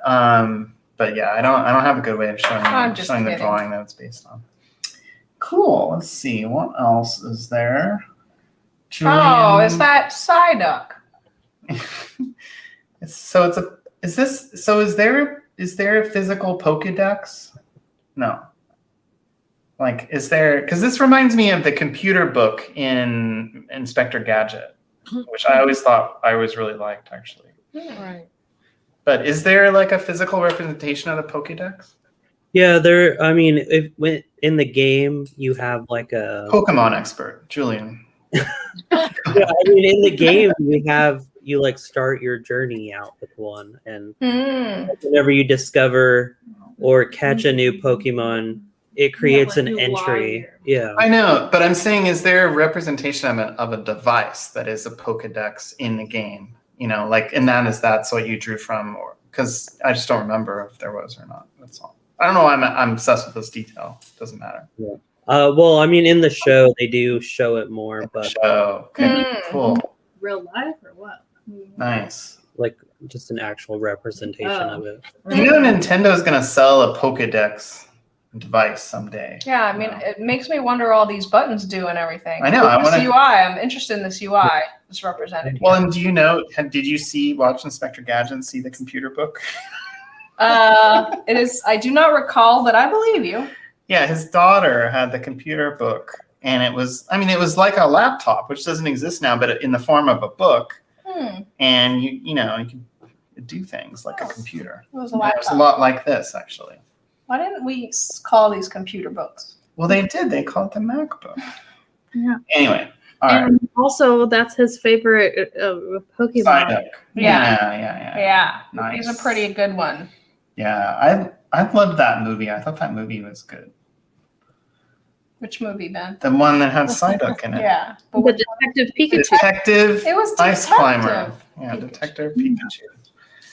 [SPEAKER 1] But yeah, I don't have a good way of
[SPEAKER 2] I'm just
[SPEAKER 1] showing the
[SPEAKER 2] kidding.
[SPEAKER 1] drawing that it's based on. Cool. Let's see what else is there.
[SPEAKER 2] Oh, is
[SPEAKER 1] Julian-
[SPEAKER 2] that Psyduck?
[SPEAKER 1] Is there a physical Pokédex? No. Like, is there? Because this reminds me of the computer book in Inspector Gadget, which I always thought I always really liked, actually.
[SPEAKER 4] Right.
[SPEAKER 1] But is there like a physical representation of the Pokédex?
[SPEAKER 5] Yeah, if in the game you have like a
[SPEAKER 1] Pokemon expert, Julian.
[SPEAKER 5] yeah, in the game you like start your journey out with one, and whenever you discover or catch a new Pokemon, it creates
[SPEAKER 3] like
[SPEAKER 5] an
[SPEAKER 3] new
[SPEAKER 5] entry.
[SPEAKER 3] wire.
[SPEAKER 5] Yeah.
[SPEAKER 1] I know, but I'm saying, is there a representation of a device that is a Pokédex in the game? That's what you drew from, or because I just don't remember if there was or not. That's all. I don't know why I'm obsessed with this detail. Doesn't matter.
[SPEAKER 5] Well, in the show they do show it more, but
[SPEAKER 1] Show. Okay, cool.
[SPEAKER 3] Real life or what?
[SPEAKER 1] Nice.
[SPEAKER 5] like just an actual representation of it.
[SPEAKER 1] Nintendo's gonna sell a Pokédex device someday.
[SPEAKER 2] Yeah, it makes me wonder all these buttons do and everything.
[SPEAKER 1] I know, I
[SPEAKER 2] This
[SPEAKER 1] wanna-
[SPEAKER 2] UI, I'm interested in this UI that's represented
[SPEAKER 1] Well,
[SPEAKER 2] here.
[SPEAKER 1] and did you watch Inspector Gadget and see the computer book?
[SPEAKER 2] It is. I do not recall, but I believe you.
[SPEAKER 1] Yeah, his daughter had the computer book, and it was like a laptop, which doesn't exist now, but in the form of a book, and you could do things like a computer.
[SPEAKER 2] It was a
[SPEAKER 1] It was a
[SPEAKER 2] laptop.
[SPEAKER 1] lot like this, actually.
[SPEAKER 2] Why didn't we call these computer books?
[SPEAKER 1] Well, they did. They called it the MacBook.
[SPEAKER 3] Yeah.
[SPEAKER 1] Anyway, all right.
[SPEAKER 3] And also, that's his favorite Pokemon.
[SPEAKER 1] Psyduck.
[SPEAKER 2] Yeah.
[SPEAKER 1] Yeah.
[SPEAKER 2] Yeah,
[SPEAKER 1] Nice.
[SPEAKER 2] he's a pretty good one.
[SPEAKER 1] Yeah, I loved that movie. I thought that movie was good.
[SPEAKER 2] Which movie, Ben?
[SPEAKER 1] The one that had Psyduck in it.
[SPEAKER 2] Yeah, but
[SPEAKER 3] The Detective Pikachu.
[SPEAKER 1] Detective
[SPEAKER 2] it was
[SPEAKER 1] Ice Climber.
[SPEAKER 2] Detective.
[SPEAKER 1] Yeah,
[SPEAKER 2] Pikachu.
[SPEAKER 1] Detective Pikachu.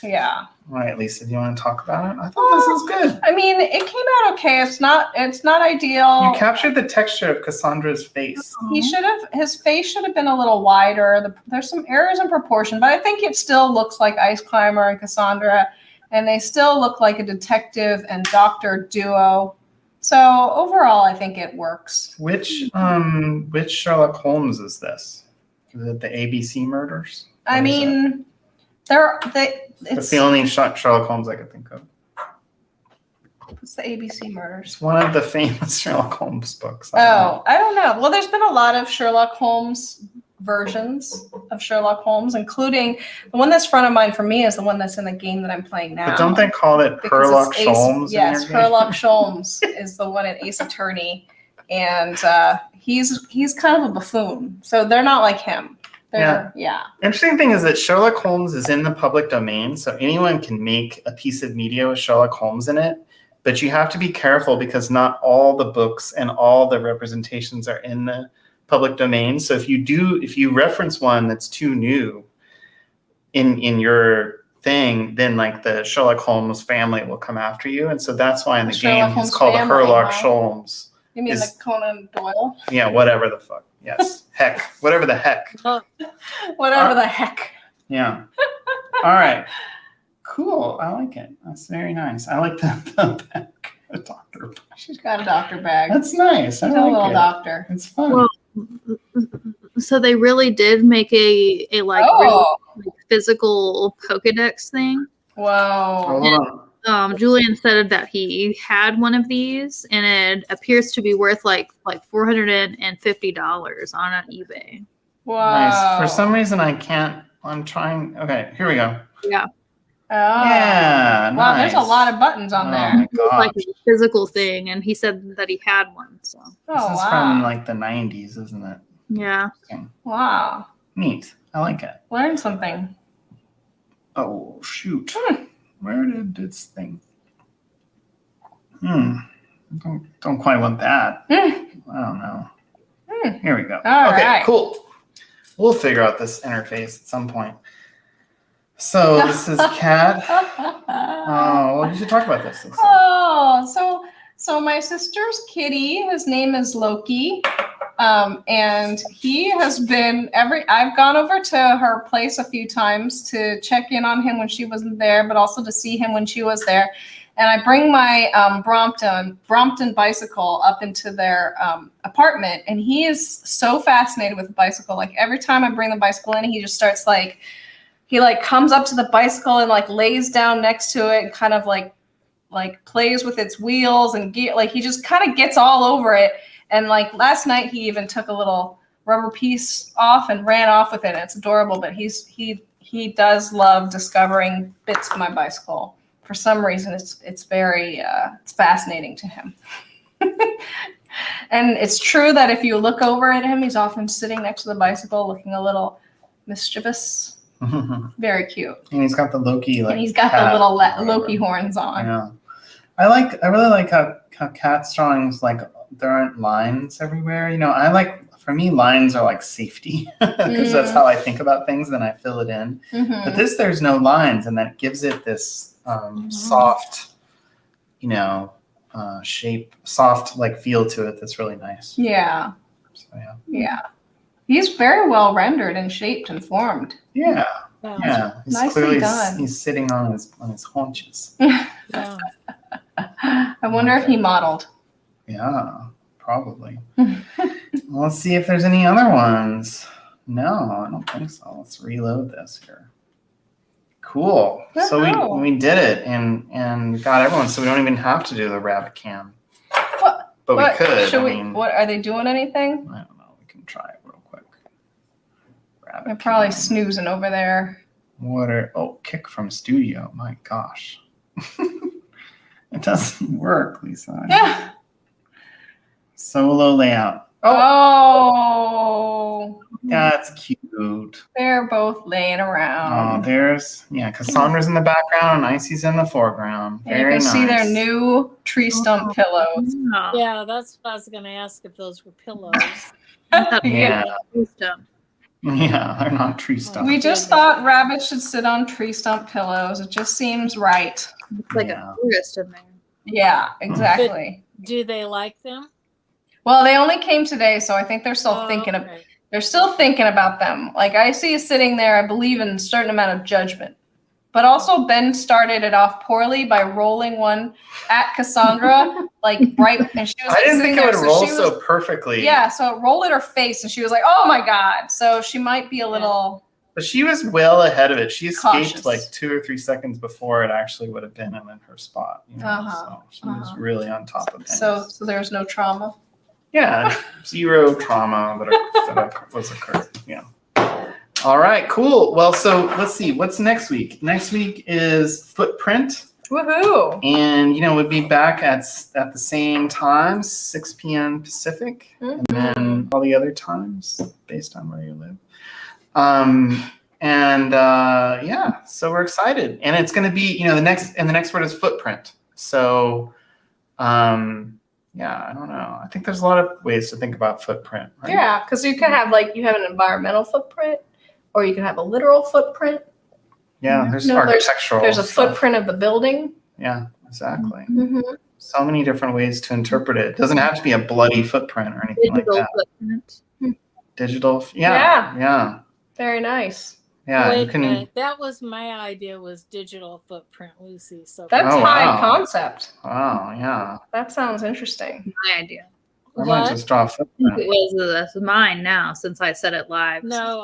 [SPEAKER 2] Yeah.
[SPEAKER 1] All right, Lisa, do you want to talk about it? I thought this was good.
[SPEAKER 2] It came out okay. It's not ideal.
[SPEAKER 1] You captured the texture of Cassandra's face.
[SPEAKER 2] His face should have been a little wider. There's some errors in proportion, but I think it still looks like Ice Climber and Cassandra, and they still look like a detective and doctor duo. So overall, I think it works.
[SPEAKER 1] Which Sherlock Holmes is this? Is it the ABC murders? What is that? It's the only Sherlock Holmes I could think of.
[SPEAKER 2] It's the ABC murders.
[SPEAKER 1] It's one of the famous Sherlock Holmes books.
[SPEAKER 2] Oh, I don't know. Well, there's been a lot of Sherlock Holmes versions of Sherlock Holmes, including the one that's front of mind for me is the one that's in the game that I'm playing now.
[SPEAKER 1] But don't they call it
[SPEAKER 2] Because
[SPEAKER 1] Sherlock
[SPEAKER 2] it's Ace-
[SPEAKER 1] Holmes?
[SPEAKER 2] Yes,
[SPEAKER 1] in your game?
[SPEAKER 2] Sherlock Holmes is the one in Ace Attorney, and he's kind of a buffoon. So they're not like him. Yeah.
[SPEAKER 1] Interesting thing is that Sherlock Holmes is in the public domain, so anyone can make a piece of media with Sherlock Holmes in it. But you have to be careful because not all the books and all the representations are in the public domain. So if you reference one that's too new in your thing, then like the Sherlock Holmes family will come after you. And so that's why in the
[SPEAKER 2] Sherlock
[SPEAKER 1] game
[SPEAKER 2] Holmes
[SPEAKER 1] he's called
[SPEAKER 2] family,
[SPEAKER 1] Sherlock
[SPEAKER 2] wow.
[SPEAKER 1] Holmes.
[SPEAKER 2] You mean
[SPEAKER 1] Is-
[SPEAKER 2] the Conan Doyle?
[SPEAKER 1] Yeah, whatever the fuck. Yes. Heck. Whatever the heck.
[SPEAKER 2] Whatever the heck.
[SPEAKER 1] Yeah. All right. Cool. I like it. That's very nice. I like the back. The doctor.
[SPEAKER 2] She's got a doctor bag.
[SPEAKER 1] That's nice. I
[SPEAKER 2] She's a little
[SPEAKER 1] like it.
[SPEAKER 2] doctor.
[SPEAKER 1] It's fun.
[SPEAKER 3] Well, so they really did make a like
[SPEAKER 2] Oh,
[SPEAKER 3] really physical Pokedex thing.
[SPEAKER 2] whoa.
[SPEAKER 1] Hold on.
[SPEAKER 3] Julian said that he had one of these, and it appears to be worth like $450 on eBay.
[SPEAKER 2] Wow.
[SPEAKER 1] Nice. For some reason, I can't. I'm trying. Okay, here we go.
[SPEAKER 3] Yeah,
[SPEAKER 2] Oh.
[SPEAKER 1] Yeah.
[SPEAKER 2] Wow,
[SPEAKER 1] nice.
[SPEAKER 2] there's a lot of buttons on
[SPEAKER 1] Oh
[SPEAKER 2] there.
[SPEAKER 1] my
[SPEAKER 3] it was like
[SPEAKER 1] gosh.
[SPEAKER 3] a physical thing, and he said that he had one. So
[SPEAKER 2] Oh,
[SPEAKER 1] This is
[SPEAKER 2] wow.
[SPEAKER 1] from like the 90s, isn't it?
[SPEAKER 3] yeah,
[SPEAKER 2] Wow.
[SPEAKER 1] Neat. I like it.
[SPEAKER 2] Learn something.
[SPEAKER 1] Oh, shoot. Where did this thing? Don't quite want that. I don't know. Here we go.
[SPEAKER 2] All
[SPEAKER 1] okay,
[SPEAKER 2] right.
[SPEAKER 1] cool. We'll figure out this interface at some point. So this is Kat. Oh, well, you should talk about this.
[SPEAKER 2] Oh, so my sister's kitty, his name is Loki. And he has been I've gone over to her place a few times to check in on him when she wasn't there, but also to see him when she was there. And I bring my Brompton bicycle up into their apartment, and he is so fascinated with the bicycle. Like every time I bring the bicycle in, he just starts he comes up to the bicycle and lays down next to it and kind of like plays with its wheels and gear. Like he just kind of gets all over it. And last night, he even took a little rubber piece off and ran off with it. It's adorable, but he does love discovering bits of my bicycle. For some reason, it's very it's fascinating to him. And it's true that if you look over at him, he's often sitting next to the bicycle, looking a little mischievous. Very cute.
[SPEAKER 1] And he's got the Loki
[SPEAKER 2] and he's got the little Loki horns on.
[SPEAKER 1] Yeah, I really like how Kat's drawings there aren't lines everywhere. For me, lines are like safety because that's how I think about things. Then I fill it in. But there's no lines, and that gives it this soft, shape, soft feel to it. That's really nice.
[SPEAKER 2] Yeah.
[SPEAKER 1] So, yeah.
[SPEAKER 2] Yeah. He's very well rendered and shaped and formed.
[SPEAKER 1] Yeah.
[SPEAKER 4] Yeah.
[SPEAKER 1] Yeah. He's
[SPEAKER 2] Nicely
[SPEAKER 1] clearly
[SPEAKER 2] done.
[SPEAKER 1] he's sitting on his haunches.
[SPEAKER 4] Yeah.
[SPEAKER 2] I wonder if he modeled.
[SPEAKER 1] Yeah, probably. Let's see if there's any other ones. No, I don't think so. Let's reload this here. Cool. So we did it and got everyone. So we don't even have to do the rabbit cam. But we could.
[SPEAKER 2] What are they doing? Anything?
[SPEAKER 1] I don't know. We can try it real quick. Rabbit
[SPEAKER 2] They're probably
[SPEAKER 1] cam.
[SPEAKER 2] snoozing over there.
[SPEAKER 1] Kick from studio. My gosh. It doesn't work, Lisa.
[SPEAKER 2] Yeah.
[SPEAKER 1] Solo layout.
[SPEAKER 2] Oh,
[SPEAKER 1] That's cute.
[SPEAKER 2] they're both laying
[SPEAKER 1] Oh,
[SPEAKER 2] around.
[SPEAKER 1] Cassandra's in the background and Icy's in the foreground.
[SPEAKER 2] And you
[SPEAKER 1] Very
[SPEAKER 2] can
[SPEAKER 1] nice.
[SPEAKER 2] see their new tree stump pillows.
[SPEAKER 3] Oh,
[SPEAKER 4] Yeah, that's what I was going to ask if those were pillows.
[SPEAKER 1] Yeah,
[SPEAKER 3] wisdom.
[SPEAKER 1] yeah, they're not tree stumps.
[SPEAKER 2] We just thought rabbits should sit on tree stump pillows. It just seems right.
[SPEAKER 3] It's like
[SPEAKER 1] Yeah.
[SPEAKER 3] a tourist in there.
[SPEAKER 2] Yeah, exactly.
[SPEAKER 4] Do they like them?
[SPEAKER 2] Well, they only came today, so I think they're still thinking of.
[SPEAKER 4] Okay.
[SPEAKER 2] They're still thinking about them. I see is sitting there, I believe in a certain amount of judgment. But also Ben started it off poorly by rolling one at Cassandra, right, and she was
[SPEAKER 1] I didn't
[SPEAKER 2] sitting
[SPEAKER 1] think it would
[SPEAKER 2] there,
[SPEAKER 1] roll
[SPEAKER 2] she
[SPEAKER 1] so
[SPEAKER 2] was-
[SPEAKER 1] perfectly.
[SPEAKER 2] Yeah, so it rolled at her face, and she was like, "Oh my god!" So she might be a little.
[SPEAKER 1] But she was well ahead of it. She escaped
[SPEAKER 2] Cautious.
[SPEAKER 1] 2 or 3 seconds before it actually would have been in her spot. So she was really on top of things.
[SPEAKER 2] So there's no trauma.
[SPEAKER 1] Yeah, 0 trauma that was occurred. Yeah. All right, cool. Well, so let's see. What's next week? Next week is Footprint.
[SPEAKER 2] Woohoo!
[SPEAKER 1] And, we'll be back at the same time, 6 p.m. Pacific, and then all the other times based on where you live. So we're excited. And it's going to be, the next word is footprint. So, I don't know. I think there's a lot of ways to think about footprint, right?
[SPEAKER 2] Yeah, because you can have you have an environmental footprint, or you can have a literal footprint.
[SPEAKER 1] Yeah, there's
[SPEAKER 2] No,
[SPEAKER 1] architectural.
[SPEAKER 2] There's a
[SPEAKER 1] stuff.
[SPEAKER 2] footprint of the building.
[SPEAKER 1] Yeah, exactly.
[SPEAKER 2] Mm-hmm.
[SPEAKER 1] So many different ways to interpret it. It doesn't have to be a bloody footprint or anything
[SPEAKER 3] Digital
[SPEAKER 1] like that.
[SPEAKER 3] footprint.
[SPEAKER 1] Digital.
[SPEAKER 2] Yeah.
[SPEAKER 1] Yeah.
[SPEAKER 2] Very nice.
[SPEAKER 1] Yeah.
[SPEAKER 4] Wait
[SPEAKER 1] You
[SPEAKER 4] a
[SPEAKER 1] can.
[SPEAKER 4] minute. That was my idea, was digital footprint, Lucy. So
[SPEAKER 2] That's
[SPEAKER 1] Oh,
[SPEAKER 2] high
[SPEAKER 1] wow.
[SPEAKER 2] concept.
[SPEAKER 1] Wow. Yeah.
[SPEAKER 2] That sounds interesting.
[SPEAKER 3] My idea.
[SPEAKER 1] I might
[SPEAKER 4] What?
[SPEAKER 1] just draw a
[SPEAKER 3] I think
[SPEAKER 1] footprint.
[SPEAKER 3] it was that's mine now since I said it live.
[SPEAKER 4] no,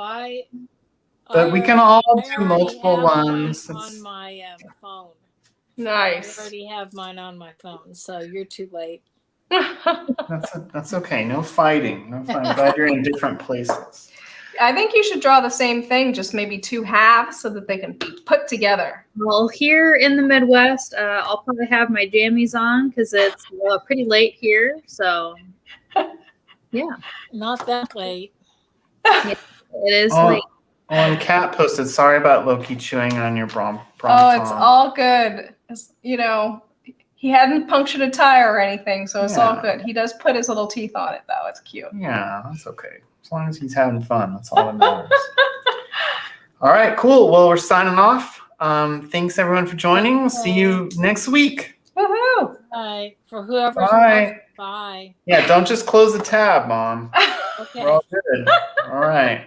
[SPEAKER 1] But we can all
[SPEAKER 4] I
[SPEAKER 1] do
[SPEAKER 4] already
[SPEAKER 1] multiple
[SPEAKER 4] have mine
[SPEAKER 1] ones.
[SPEAKER 4] on my phone. I
[SPEAKER 2] Nice.
[SPEAKER 4] already have mine on my phone, so you're too late.
[SPEAKER 1] That's okay. No fighting. No fighting. I'm glad you're in different places.
[SPEAKER 2] I think you should draw the same thing, just maybe 2 halves so that they can be put together.
[SPEAKER 3] Well, here in the Midwest, I'll probably have my jammies on because it's pretty late here. So, yeah,
[SPEAKER 4] Not that late.
[SPEAKER 3] it is
[SPEAKER 1] Oh,
[SPEAKER 3] late.
[SPEAKER 1] And Kat posted, sorry about Loki chewing on your brom.
[SPEAKER 2] Oh, it's all good. It's, you know, he hadn't punctured a tire or anything, so it's all
[SPEAKER 1] Yeah.
[SPEAKER 2] good. He does put his little teeth on it, though. It's cute.
[SPEAKER 1] Yeah, that's okay. As long as he's having fun, that's all that matters. All right, cool. Well, we're signing off. Thanks everyone for joining. We'll see you next week.
[SPEAKER 2] Woohoo!
[SPEAKER 4] Bye. For whoever's
[SPEAKER 1] Bye.
[SPEAKER 4] watching, bye.
[SPEAKER 1] Yeah, don't just close the tab, Mom.
[SPEAKER 4] Okay.
[SPEAKER 1] We're all good. All right.